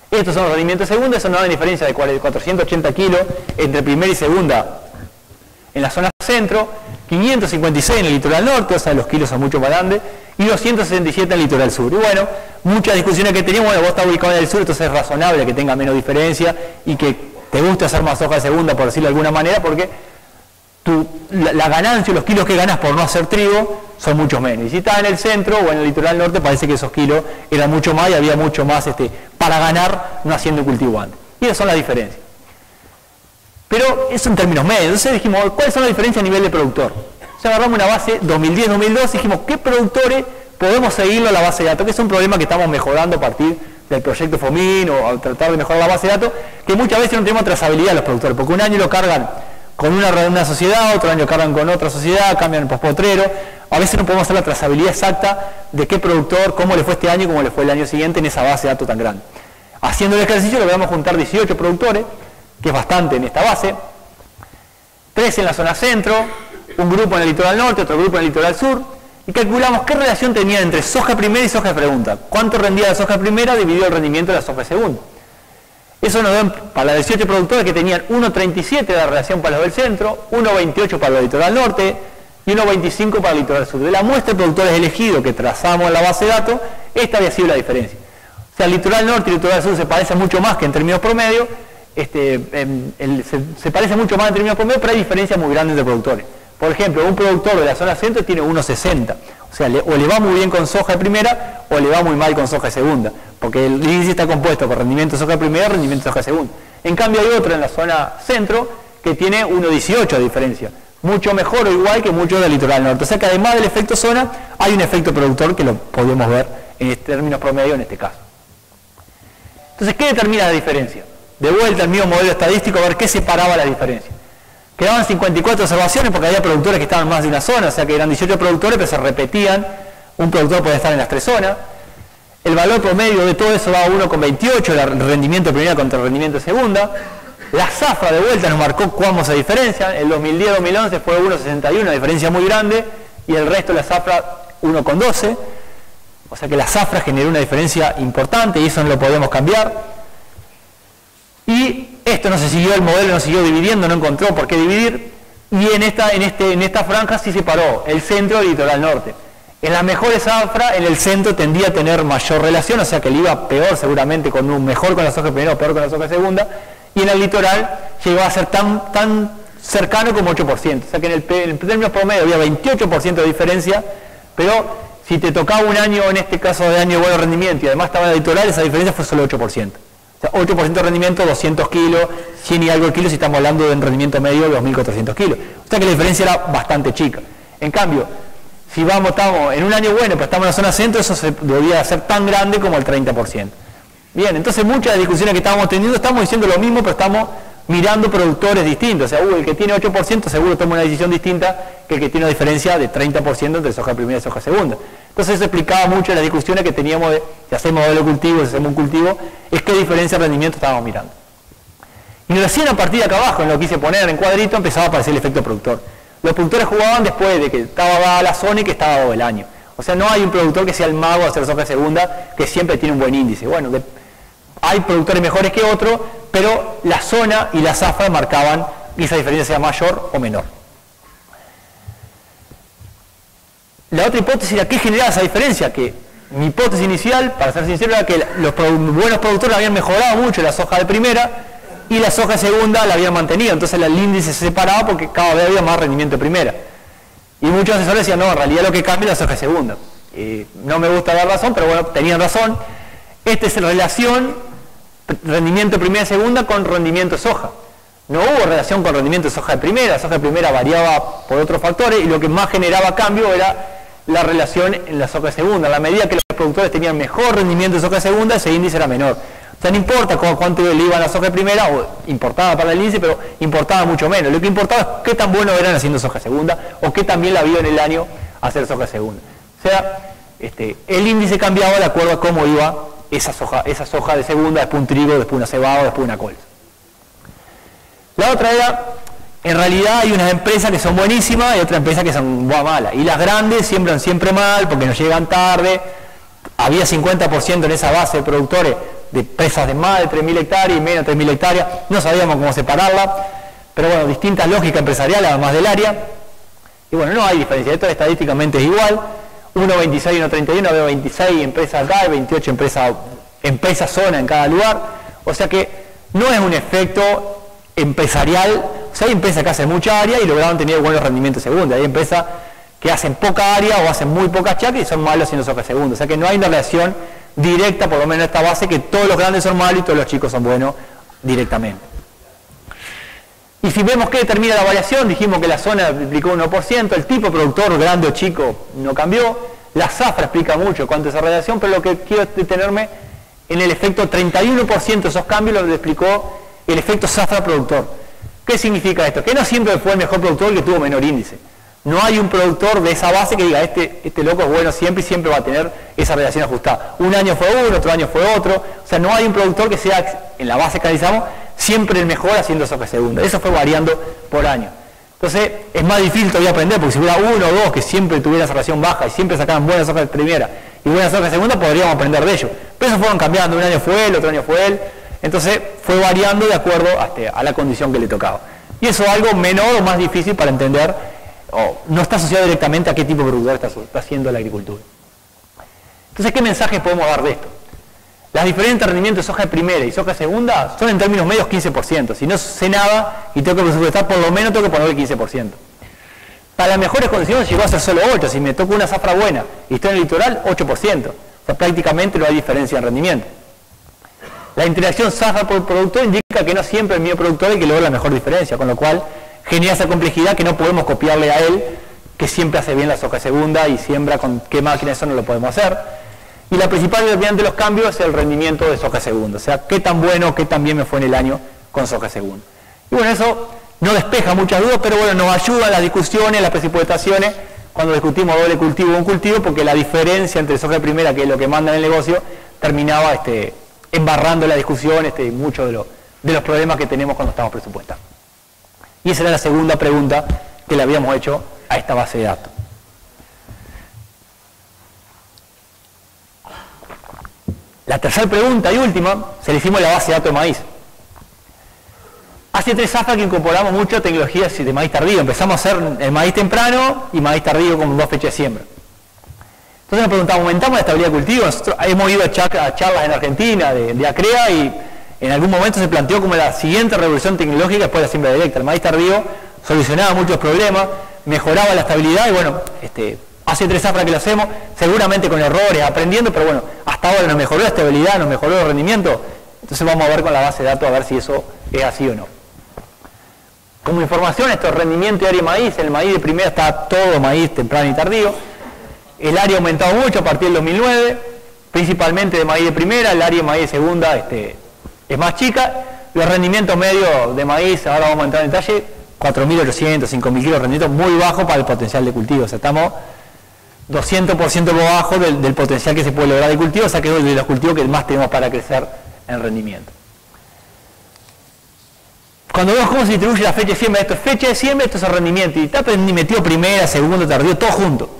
Estos son los rendimientos de segunda, eso nos da una diferencia de 480 kilos entre primera y segunda en la zona centro, 556 en el litoral norte, o sea, los kilos son mucho más grandes, y 267 en el litoral sur. Y bueno, muchas discusiones que teníamos, bueno, vos estás ubicado en el sur, entonces es razonable que tenga menos diferencia y que te guste hacer más soja de segunda, por decirlo de alguna manera, porque la ganancia, los kilos que ganas por no hacer trigo son muchos menos. Y si estás en el centro o en el litoral norte, parece que esos kilos eran mucho más y había mucho más para ganar no haciendo cultivo antes. Y esas son las diferencias. Pero eso en términos medios. Entonces dijimos, ¿cuáles son las diferencias a nivel de productor? O sea, agarramos una base 2010-2012 y dijimos, ¿qué productores podemos seguirlo a la base de datos? Que es un problema que estamos mejorando a partir del proyecto FOMIN o a tratar de mejorar la base de datos, que muchas veces no tenemos trazabilidad a los productores, porque un año lo cargan con una sociedad, otro año cargan con otra sociedad, cambian el postpotrero. A veces no podemos hacer la trazabilidad exacta de qué productor, cómo le fue este año y cómo le fue el año siguiente en esa base de datos tan grande. Haciendo el ejercicio logramos juntar 18 productores, que es bastante en esta base, 3 en la zona centro, un grupo en el litoral norte, otro grupo en el litoral sur, y calculamos qué relación tenía entre soja primera y soja de pregunta. ¿Cuánto rendía la soja primera dividido el rendimiento de la soja segunda? Eso nos da para los 18 productores que tenían 1,37 de la relación para los del centro, 1,28 para el litoral norte y 1,25 para el litoral sur. De la muestra de productores elegidos que trazamos en la base de datos, esta había sido la diferencia. sea, el litoral norte y el litoral sur se parecen mucho más que en términos promedio, se parece mucho más en términos promedio, pero hay diferencias muy grandes entre productores. Por ejemplo, un productor de la zona centro tiene 1,60. O sea, o le va muy bien con soja de primera o le va muy mal con soja de segunda. Porque el índice está compuesto por rendimiento de soja de primera y rendimiento de soja de segunda. En cambio hay otro en la zona centro que tiene 1,18 de diferencia. Mucho mejor o igual que mucho del litoral norte. O sea que además del efecto zona, hay un efecto productor que lo podemos ver en términos promedio en este caso. Entonces, ¿qué determina la diferencia? De vuelta al mismo modelo estadístico, a ver qué separaba la diferencia. Quedaban 54 observaciones porque había productores que estaban más de una zona, o sea que eran 18 productores, pero se repetían. Un productor puede estar en las 3 zonas. El valor promedio de todo eso va a 1,28, el rendimiento de primera contra el rendimiento de segunda. La zafra de vuelta nos marcó cómo se diferencian. El 2010-2011 fue 1,61, una diferencia muy grande, y el resto de la zafra 1,12. O sea que la zafra generó una diferencia importante y eso no lo podemos cambiar. Y esto no se siguió, el modelo no siguió dividiendo, no encontró por qué dividir. Y en esta franja sí separó el centro y el litoral norte. En las mejores zafra, en el centro tendía a tener mayor relación, o sea que le iba peor seguramente, mejor con la soja primera o peor con la soja segunda. Y en el litoral llegó a ser tan cercano como 8%. O sea que en términos promedio había 28% de diferencia, pero si te tocaba un año, en este caso de año de buen rendimiento, y además estaba en el litoral, esa diferencia fue solo 8%. O sea, 8% de rendimiento, 200 kilos, 100 y algo kilos, si estamos hablando de un rendimiento medio de 2.400 kilos. O sea que la diferencia era bastante chica. En cambio, si estamos en un año bueno, pero estamos en la zona centro, eso se debería ser tan grande como el 30%. Bien, entonces muchas de las discusiones que estábamos teniendo, estamos diciendo lo mismo, pero estamos mirando productores distintos. O sea, el que tiene 8% seguro toma una decisión distinta que el que tiene una diferencia de 30% entre soja primera y soja segunda. Entonces eso explicaba mucho las discusiones que teníamos de si hacemos modelo cultivo, si hacemos un cultivo, es qué diferencia de rendimiento estábamos mirando. Y recién a partir de acá abajo, en lo que quise poner en cuadrito, empezaba a aparecer el efecto productor. Los productores jugaban después de que estaba dada la zona y que estaba dado el año. O sea, no hay un productor que sea el mago de hacer soja segunda que siempre tiene un buen índice. Bueno, hay productores mejores que otros, pero la zona y la zafra marcaban que esa diferencia sea mayor o menor. La otra hipótesis era qué generaba esa diferencia, que mi hipótesis inicial, para ser sincero, era que los buenos productores habían mejorado mucho la soja de primera y la soja de segunda la habían mantenido, entonces el índice se separaba porque cada vez había más rendimiento de primera. Y muchos asesores decían, no, en realidad lo que cambia es la soja de segunda. No me gusta dar razón, pero bueno, tenían razón. Esta es la relación rendimiento de primera y segunda con rendimiento de soja. No hubo relación con rendimiento de soja de primera, la soja de primera variaba por otros factores y lo que más generaba cambio era la relación en la soja de segunda. A la medida que los productores tenían mejor rendimiento de soja de segunda, ese índice era menor. O sea, no importa cuánto le iba a la soja de primera, o importaba para el índice, pero importaba mucho menos. Lo que importaba es qué tan bueno eran haciendo soja de segunda o qué tan bien la vio en el año hacer soja de segunda. O sea, el índice cambiaba de acuerdo a cómo iba esa soja de segunda, después un trigo, después una cebada, después una colza. La otra era, en realidad hay unas empresas que son buenísimas y otras empresas que son malas. Y las grandes siembran siempre mal porque nos llegan tarde. Había 50% en esa base de productores de empresas de más de 3.000 hectáreas y menos de 3.000 hectáreas. No sabíamos cómo separarla. Pero bueno, distintas lógicas empresariales además del área. Y bueno, no hay diferencia. Esto estadísticamente es igual. 1.26 y 1.31, veo 26 empresas acá y 28 empresas zona en cada lugar. O sea que no es un efecto empresarial. O sea, hay empresas que hacen mucha área y lograron tener buenos rendimientos segunda. Hay empresas que hacen poca área o hacen muy pocas chacras y son malos haciendo soja segunda. O sea que no hay una relación directa, por lo menos en esta base, que todos los grandes son malos y todos los chicos son buenos directamente. Y si vemos qué determina la variación, dijimos que la zona explicó 1%, el tipo de productor, grande o chico, no cambió. La zafra explica mucho cuánto es esa relación, pero lo que quiero es detenerme en el efecto 31% de esos cambios, lo explicó el efecto zafra productor. ¿Qué significa esto? Que no siempre fue el mejor productor el que tuvo menor índice. No hay un productor de esa base que diga, este loco es bueno siempre y siempre va a tener esa relación ajustada. Un año fue uno, otro año fue otro. O sea, no hay un productor que sea, en la base que analizamos, siempre el mejor haciendo soja segunda. Eso fue variando por año. Entonces, es más difícil todavía aprender, porque si hubiera uno o dos que siempre tuvieran esa relación baja y siempre sacaran buenas soja de primera y buenas soja de segunda, podríamos aprender de ellos. Pero eso fueron cambiando, un año fue él, otro año fue él. Entonces, fue variando de acuerdo a la condición que le tocaba. Y eso es algo menor o más difícil para entender, no está asociado directamente a qué tipo de productor está haciendo la agricultura. Entonces, ¿qué mensaje podemos dar de esto? Las diferentes rendimientos de soja de primera y soja de segunda son en términos medios 15%. Si no sé nada y tengo que presupuestar, por lo menos tengo que poner el 15%. Para las mejores condiciones llegó a ser solo 8%. Si me toca una zafra buena y estoy en el litoral, 8%. O sea, prácticamente no hay diferencia en rendimiento. La interacción zafra por productor indica que no siempre el mío productor es el que logra la mejor diferencia, con lo cual genera esa complejidad que no podemos copiarle a él, que siempre hace bien la soja de segunda y siembra con qué máquina, eso no lo podemos hacer. Y la principal determinante de los cambios es el rendimiento de soja de segunda, o sea, qué tan bueno, qué tan bien me fue en el año con soja de segunda. Y bueno, eso no despeja muchas dudas, pero bueno, nos ayuda en las discusiones, las presupuestaciones, cuando discutimos doble cultivo o un cultivo, porque la diferencia entre soja de primera, que es lo que manda en el negocio, terminaba embarrando la discusión, muchos de los problemas que tenemos cuando estamos presupuestando. Y esa era la segunda pregunta que le habíamos hecho a esta base de datos. La tercera pregunta y última, se le hicimos la base de datos de maíz. Hace 3 zafras que incorporamos mucho tecnologías de maíz tardío. Empezamos a hacer el maíz temprano y maíz tardío con 2 fechas de siembra. Entonces nos preguntamos, ¿aumentamos la estabilidad de cultivo? Nosotros hemos ido a charlas en Argentina de ACREA y en algún momento se planteó como la siguiente revolución tecnológica después de la siembra directa. El maíz tardío solucionaba muchos problemas, mejoraba la estabilidad y bueno, hace 3 zafras que lo hacemos, seguramente con errores, aprendiendo, pero bueno, hasta ahora nos mejoró la estabilidad, nos mejoró el rendimiento. Entonces vamos a ver con la base de datos a ver si eso es así o no. Como información, esto es rendimiento de área de maíz. El maíz de primera está todo maíz temprano y tardío. El área ha aumentado mucho a partir del 2009, principalmente de maíz de primera. El área de maíz de segunda es más chica. Los rendimientos medios de maíz, ahora vamos a entrar en detalle, 4.800, 5.000 kilos de rendimiento, muy bajo para el potencial de cultivo. O sea, estamos 200% por bajo del potencial que se puede lograr de cultivo, o sea que es de los cultivos que más tenemos para crecer en rendimiento. Cuando vemos cómo se distribuye la fecha de siembra, esto es fecha de siembra, esto es el rendimiento, y está metido primera, segundo, tardío, todo junto.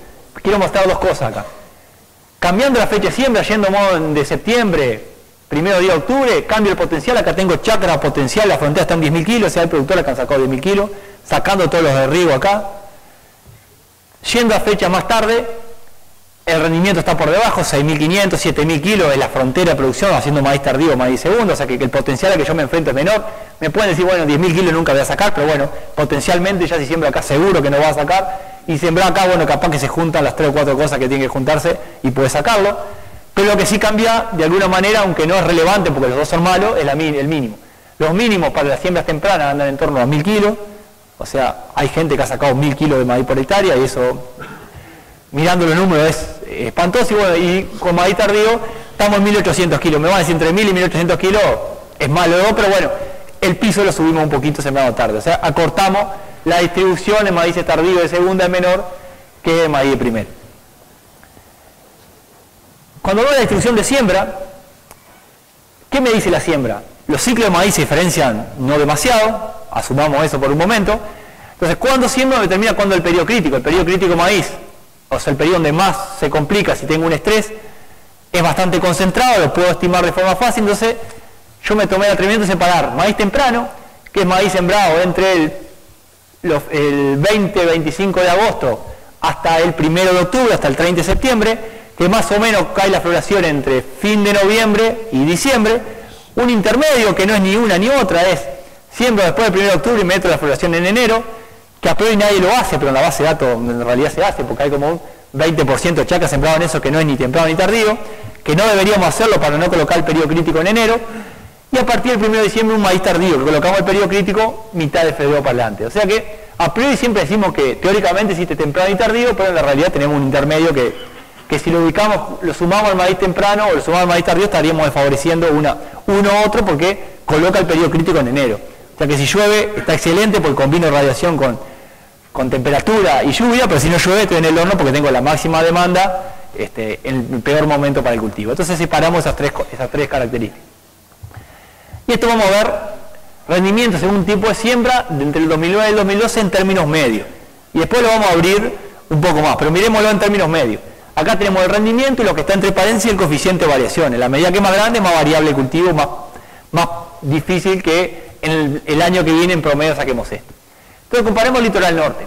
Quiero mostrar 2 cosas acá. Cambiando la fecha de siembra, yendo de septiembre, primero día de octubre, cambio el potencial, acá tengo chacra potencial, la frontera está en 10.000 kilos, o sea, el productor acá han sacado 10.000 kilos, sacando todos los de riego acá. Yendo a fecha más tarde, el rendimiento está por debajo, 6.500, 7.000 kilos es la frontera de producción, haciendo maíz tardío, maíz segundo, o sea que el potencial al que yo me enfrento es menor. Me pueden decir, bueno, 10.000 kilos nunca voy a sacar, pero bueno, potencialmente ya si siembra acá seguro que no va a sacar, y sembrar acá, bueno, capaz que se juntan las 3 o 4 cosas que tienen que juntarse y puede sacarlo, pero lo que sí cambia de alguna manera, aunque no es relevante porque los dos son malos, es el mínimo. Los mínimos para las siembras tempranas andan en torno a 1.000 kilos, o sea, hay gente que ha sacado 1.000 kilos de maíz por hectárea y eso, mirando los números, es espantoso. Y bueno, y con maíz tardío estamos en 1.800 kilos. Me van a decir entre 1.000 y 1.800 kilos, es malo, ¿no? Pero bueno, el piso lo subimos un poquito sembrado tarde. O sea, acortamos la distribución en maíz tardío de segunda es menor que en maíz de primera. Cuando veo la distribución de siembra, ¿qué me dice la siembra? Los ciclos de maíz se diferencian no demasiado, asumamos eso por un momento. Entonces, ¿cuándo siembro? Determina cuándo el periodo crítico. El periodo crítico maíz, o sea, el periodo donde más se complica si tengo un estrés, es bastante concentrado, lo puedo estimar de forma fácil. Entonces, yo me tomé el atrevimiento de separar maíz temprano, que es maíz sembrado entre el 20-25 de agosto hasta el 1 de octubre, hasta el 30 de septiembre, que más o menos cae la floración entre fin de noviembre y diciembre. Un intermedio que no es ni una ni otra, es siembro después del 1 de octubre y meto la floración en enero, que a priori nadie lo hace, pero en la base de datos en realidad se hace, porque hay como un 20% de chacra sembrado en eso que no es ni temprano ni tardío, que no deberíamos hacerlo para no colocar el periodo crítico en enero, y a partir del 1 de diciembre un maíz tardío, que colocamos el periodo crítico mitad de febrero para adelante. O sea que a priori siempre decimos que teóricamente existe temprano y tardío, pero en la realidad tenemos un intermedio que si lo ubicamos, lo sumamos al maíz temprano o lo sumamos al maíz tardío, estaríamos desfavoreciendo uno u otro porque coloca el periodo crítico en enero. O sea que si llueve está excelente porque combino radiación con temperatura y lluvia, pero si no llueve estoy en el horno porque tengo la máxima demanda en el peor momento para el cultivo. Entonces separamos esas tres características. Y esto vamos a ver rendimiento según tipo de siembra de entre el 2009 y el 2012 en términos medios. Y después lo vamos a abrir un poco más, pero miremoslo en términos medios. Acá tenemos el rendimiento y lo que está entre paréntesis y el coeficiente de variación. En la medida que es más grande, más variable el cultivo, más difícil que en el año que viene en promedio saquemos esto. Entonces comparemos el litoral norte.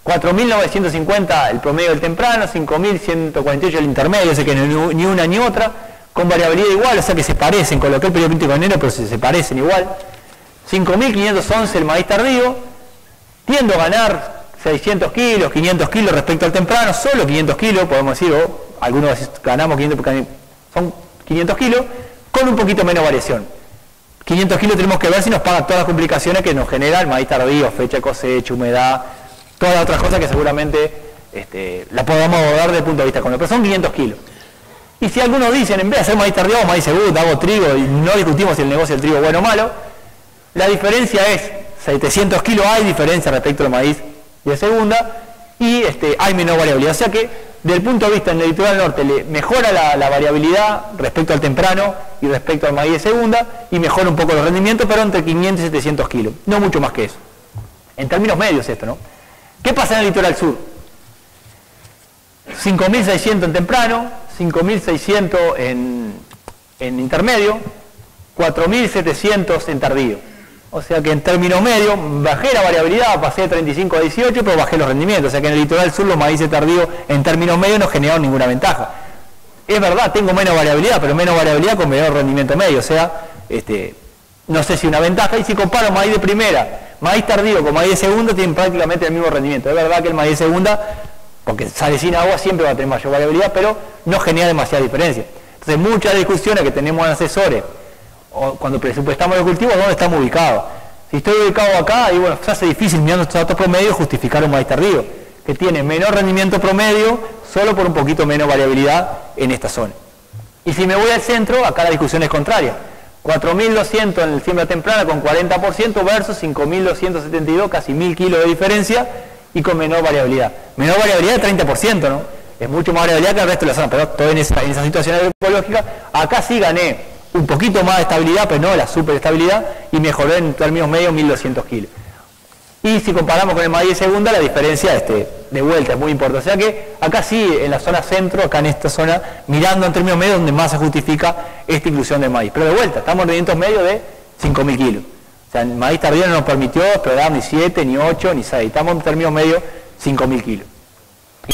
4.950 el promedio del temprano, 5.148 el intermedio, sé que ni una ni otra. con variabilidad igual, o sea que se parecen, coloqué el periodo crítico en enero, pero se parecen igual. 5.511 el maíz tardío, tiendo a ganar 600 kilos, 500 kilos respecto al temprano, solo 500 kilos, podemos decir, o algunos ganamos 500, son 500 kilos, con un poquito menos variación. 500 kilos tenemos que ver si nos paga todas las complicaciones que nos genera el maíz tardío, fecha de cosecha, humedad, todas las otras cosas que seguramente la podamos abordar desde el punto de vista económico, pero son 500 kilos. Y si algunos dicen, en vez de hacer maíz tardío, hago maíz segundo, hago trigo, y no discutimos si el negocio del trigo es bueno o malo, la diferencia es 700 kilos hay diferencia respecto al maíz de segunda, y hay menor variabilidad. O sea que, desde el punto de vista en el litoral norte, le mejora la variabilidad respecto al temprano y respecto al maíz de segunda, y mejora un poco los rendimientos, pero entre 500 y 700 kilos, no mucho más que eso. En términos medios esto, ¿no? ¿Qué pasa en el litoral sur? 5.600 en temprano, 5.600 en intermedio, 4.700 en tardío. O sea que en términos medios bajé la variabilidad, pasé de 35 a 18, pero bajé los rendimientos. O sea que en el litoral sur los maíces tardíos en términos medios no generaron ninguna ventaja. Es verdad, tengo menos variabilidad, pero menos variabilidad con menor rendimiento medio. O sea, no sé si una ventaja. Y si comparo maíz de primera, maíz tardío con maíz de segunda, tienen prácticamente el mismo rendimiento. Es verdad que el maíz de segunda, porque sale sin agua, siempre va a tener mayor variabilidad, pero no genera demasiada diferencia. Entonces muchas discusiones que tenemos en asesores, o cuando presupuestamos los cultivos, ¿dónde estamos ubicados? Si estoy ubicado acá, y bueno, se hace difícil mirando estos datos promedio justificar un maíz tardío, que tiene menor rendimiento promedio, solo por un poquito menos variabilidad en esta zona. Y si me voy al centro, acá la discusión es contraria. 4.200 en el siembra temprana con 40% versus 5.272, casi 1.000 kilos de diferencia, y con menor variabilidad. Menor variabilidad de 30%, ¿no? Es mucho más variabilidad que el resto de la zona, pero todo en esa situación agroecológica, acá sí gané un poquito más de estabilidad, pero no la superestabilidad, y mejoré en términos medios 1.200 kilos. Y si comparamos con el maíz de segunda, la diferencia de vuelta es muy importante. O sea que acá sí, en la zona centro, acá en esta zona, mirando en términos medios, donde más se justifica esta inclusión del maíz. Pero de vuelta, estamos en rendimientos medios de 5.000 kilos. O sea, el maíz tardío no nos permitió explorar ni 7, ni 8, ni 6. Estamos en términos medios 5.000 kilos.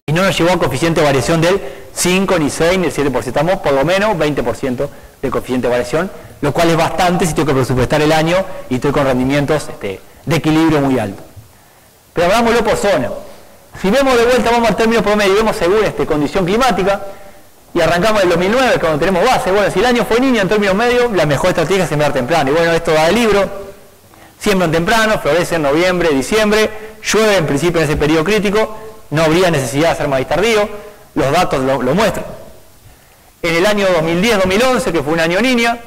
Y no nos llevó a coeficiente de variación del 5, ni 6, ni el 7%. Estamos por lo menos 20% de coeficiente de variación, lo cual es bastante si tengo que presupuestar el año y estoy con rendimientos de equilibrio muy alto. Pero hablámoslo por zona. Si vemos de vuelta, vamos al término promedio y vemos según condición climática, y arrancamos en el 2009, cuando tenemos base. Bueno, si el año fue niño en términos medios, la mejor estrategia es sembrar temprano. Y bueno, esto da el libro. Siembran temprano, florece en noviembre, diciembre, llueve en principio en ese periodo crítico, no habría necesidad de hacer maíz tardío, los datos lo muestran. En el año 2010-2011, que fue un año niña,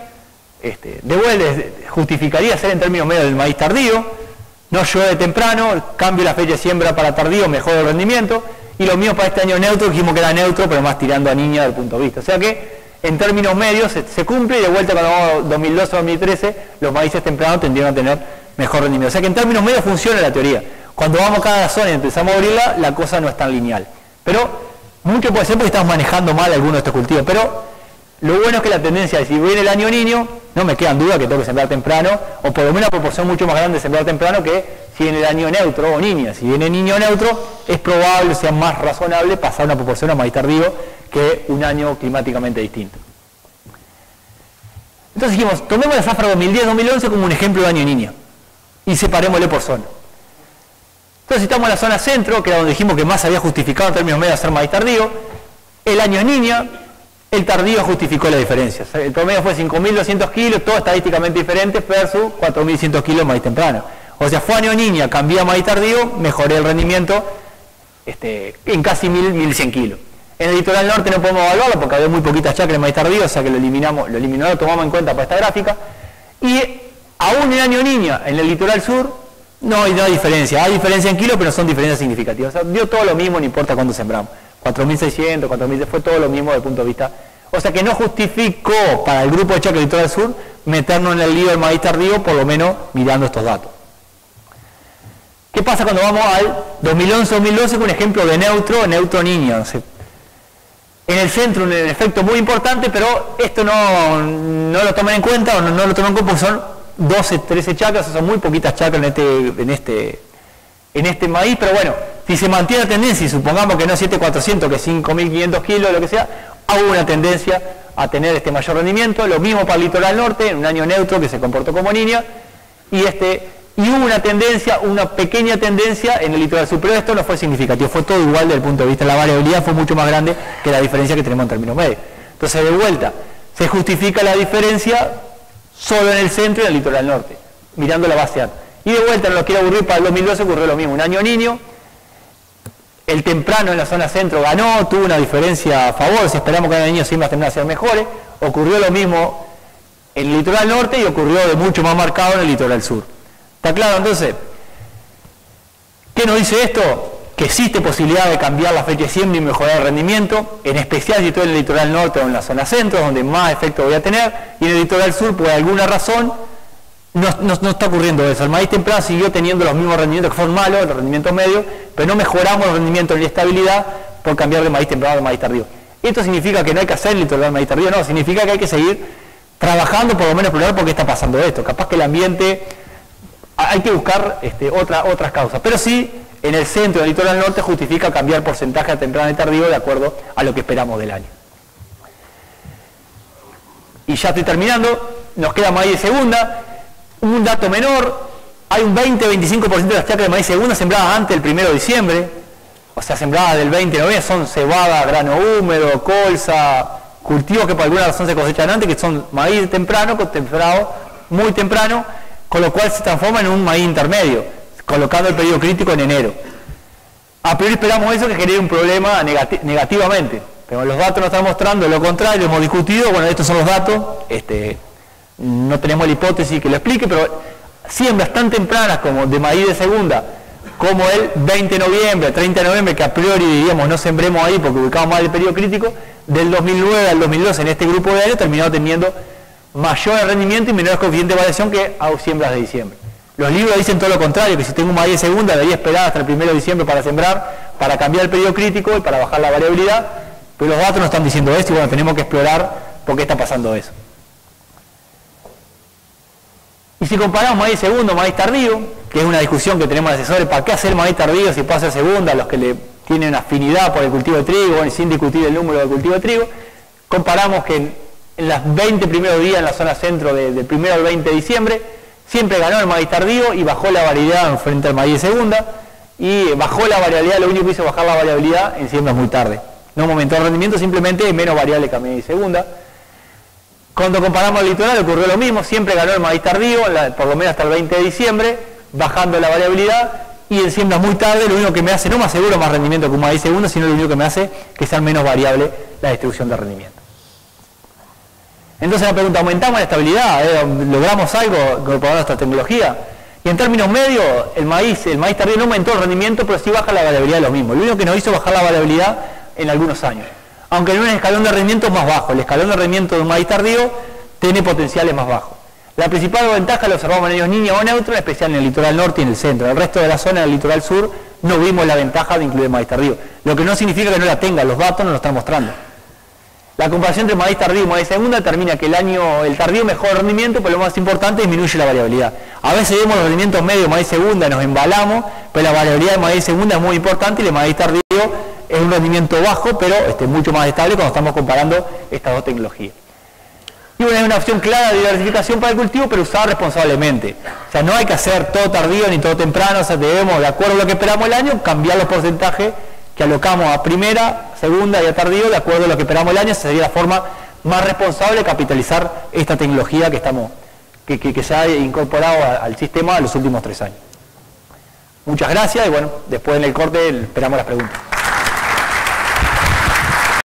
de vuelta justificaría hacer en términos medios del maíz tardío, no llueve temprano, cambio la fecha de siembra para tardío, mejora el rendimiento, y lo mío para este año neutro, dijimos que era neutro, pero más tirando a niña del punto de vista. O sea que en términos medios se cumple, y de vuelta cuando vamos 2012-2013, los maíces tempranos tendrían a tener mejor rendimiento. O sea que en términos medios funciona la teoría. Cuando vamos a cada zona y empezamos a abrirla, la cosa no es tan lineal. Pero mucho puede ser porque estamos manejando mal algunos de estos cultivos. Pero lo bueno es que la tendencia es, si viene el año niño, no me quedan dudas que tengo que sembrar temprano, o por lo menos una proporción mucho más grande de sembrar temprano que si viene el año neutro o niña. Si viene niño neutro, es probable, sea más razonable, pasar una proporción a maíz tardío que un año climáticamente distinto. Entonces dijimos, tomemos la zafra 2010-2011 como un ejemplo de año niña y separémosle por zona. Entonces estamos en la zona centro, que era donde dijimos que más había justificado en términos medios hacer maíz tardío. El año es niña, el tardío justificó la diferencia. El promedio fue 5.200 kilos, todo estadísticamente diferente, versus 4.100 kilos maíz temprano. O sea, fue año niña, cambié a maíz tardío, mejoré el rendimiento en casi 1.100 kilos. En el litoral norte no podemos evaluarlo porque había muy poquitas chacras de maíz tardío, o sea que lo tomamos en cuenta para esta gráfica. Y aún en año niña, en el litoral sur, no hay diferencia. Hay diferencia en kilos, pero no son diferencias significativas. O sea, dio todo lo mismo, no importa cuándo sembramos. 4.600, 4.000, fue todo lo mismo desde el punto de vista. O sea que no justificó para el grupo de chacra del litoral sur meternos en el lío del maíz tardío, por lo menos mirando estos datos. ¿Qué pasa cuando vamos al 2011-2012 con un ejemplo de neutro niño? No sé. En el centro un efecto muy importante, pero esto no lo toman en cuenta, o no lo toman en cuenta porque son 12, 13 chacras, o sea, son muy poquitas chacras en este maíz, pero bueno, si se mantiene la tendencia y supongamos que no es 7.400, que es 5.500 kilos, lo que sea, hubo una tendencia a tener mayor rendimiento. Lo mismo para el litoral norte, en un año neutro que se comportó como niña, y hubo una tendencia, una pequeña tendencia en el litoral sur, pero esto no fue significativo, fue todo igual desde el punto de vista, la variabilidad fue mucho más grande que la diferencia que tenemos en términos medios. Entonces, de vuelta, se justifica la diferencia solo en el centro y en el litoral norte, mirando la base alta. Y de vuelta, no lo quiero aburrir, para el 2012 ocurrió lo mismo, un año niño, el temprano en la zona centro ganó, tuvo una diferencia a favor, si esperamos que el año niño siempre tendrá a ser mejores, ocurrió lo mismo en el litoral norte y ocurrió de mucho más marcado en el litoral sur. ¿Está claro? Entonces, ¿qué nos dice esto? Que existe posibilidad de cambiar la fecha de siembra y mejorar el rendimiento, en especial si estoy en el litoral norte o en la zona centro, donde más efecto voy a tener, y en el litoral sur, por alguna razón, no está ocurriendo eso. El maíz temprano siguió teniendo los mismos rendimientos que fueron malos, los rendimientos medios, pero no mejoramos los rendimientos en la estabilidad por cambiar de maíz temprano a maíz tardío. ¿Esto significa que no hay que hacer el litoral maíz tardío? No, significa que hay que seguir trabajando, por lo menos explorar por qué está pasando esto. Capaz que el ambiente, hay que buscar otras causas, pero sí, en el centro del litoral norte justifica cambiar porcentaje a temprano y tardío de acuerdo a lo que esperamos del año. Y ya estoy terminando, nos queda maíz de segunda. Un dato menor, hay un 20-25% de las chacras de maíz segunda sembradas antes del 1 de diciembre, o sea, sembradas del 20 de noviembre, son cebada, grano húmedo, colza, cultivos que por alguna razón se cosechan antes, que son maíz temprano, temprano, muy temprano, con lo cual se transforma en un maíz intermedio, colocando el periodo crítico en enero. A priori esperamos eso que genere un problema negativamente, pero los datos nos están mostrando lo contrario, hemos discutido, bueno, estos son los datos, no tenemos la hipótesis que lo explique, pero siembras tan tempranas como de maíz de segunda, como el 20 de noviembre, 30 de noviembre, que a priori diríamos no sembremos ahí porque ubicamos mal el periodo crítico, del 2009 al 2012 en este grupo de años terminado teniendo mayor rendimiento y menor coeficiente de variación que a siembras de diciembre. Los libros dicen todo lo contrario, que si tengo un maíz de segunda debería esperar hasta el 1 de diciembre para sembrar, para cambiar el periodo crítico y para bajar la variabilidad, pero los datos nos están diciendo esto y bueno, tenemos que explorar por qué está pasando eso. Y si comparamos maíz segundo, maíz tardío, que es una discusión que tenemos de asesores, ¿para qué hacer maíz tardío si puede hacer segunda? Los que le tienen afinidad por el cultivo de trigo, bueno, sin discutir el número del cultivo de trigo, comparamos que en los 20 primeros días en la zona centro del 1 al 20 de diciembre, siempre ganó el maíz tardío y bajó la variabilidad frente al maíz de segunda, y bajó la variabilidad, lo único que hizo bajar la variabilidad en siembras muy tarde. No aumentó el rendimiento, simplemente es menos variable que a maíz de segunda. Cuando comparamos el litoral ocurrió lo mismo, siempre ganó el maíz tardío, por lo menos hasta el 20 de diciembre, bajando la variabilidad, y en siembras muy tarde lo único que me hace, no me asegura más rendimiento que un maíz segundo, sino lo único que me hace que sea menos variable la distribución de rendimiento. Entonces la pregunta, ¿aumentamos la estabilidad? ¿Logramos algo incorporando esta tecnología? Y en términos medios, el maíz tardío no aumentó el rendimiento, pero sí baja la variabilidad de lo mismo. Lo único que nos hizo bajar la variabilidad en algunos años. Aunque en un escalón de rendimiento más bajo. El escalón de rendimiento de un maíz tardío tiene potenciales más bajos. La principal ventaja la observamos en años niños o neutros, en especial en el litoral norte y en el centro. En el resto de la zona, en el litoral sur, no vimos la ventaja de incluir el maíz tardío. Lo que no significa que no la tenga, los datos nos lo están mostrando. La comparación entre maíz tardío y maíz segunda determina que el tardío mejora el rendimiento, pero lo más importante disminuye la variabilidad. A veces vemos los rendimientos medios de maíz segunda y nos embalamos, pero la variabilidad de maíz segunda es muy importante y el maíz tardío es un rendimiento bajo, pero mucho más estable cuando estamos comparando estas dos tecnologías. Y bueno, es una opción clara de diversificación para el cultivo, pero usada responsablemente. O sea, no hay que hacer todo tardío ni todo temprano, o sea, debemos, de acuerdo a lo que esperamos el año, cambiar los porcentajes que alocamos a primera, segunda y a tardío, de acuerdo a lo que esperamos el año. Esa sería la forma más responsable de capitalizar esta tecnología que se ha incorporado al sistema en los últimos 3 años. Muchas gracias y bueno, después en el corte esperamos las preguntas.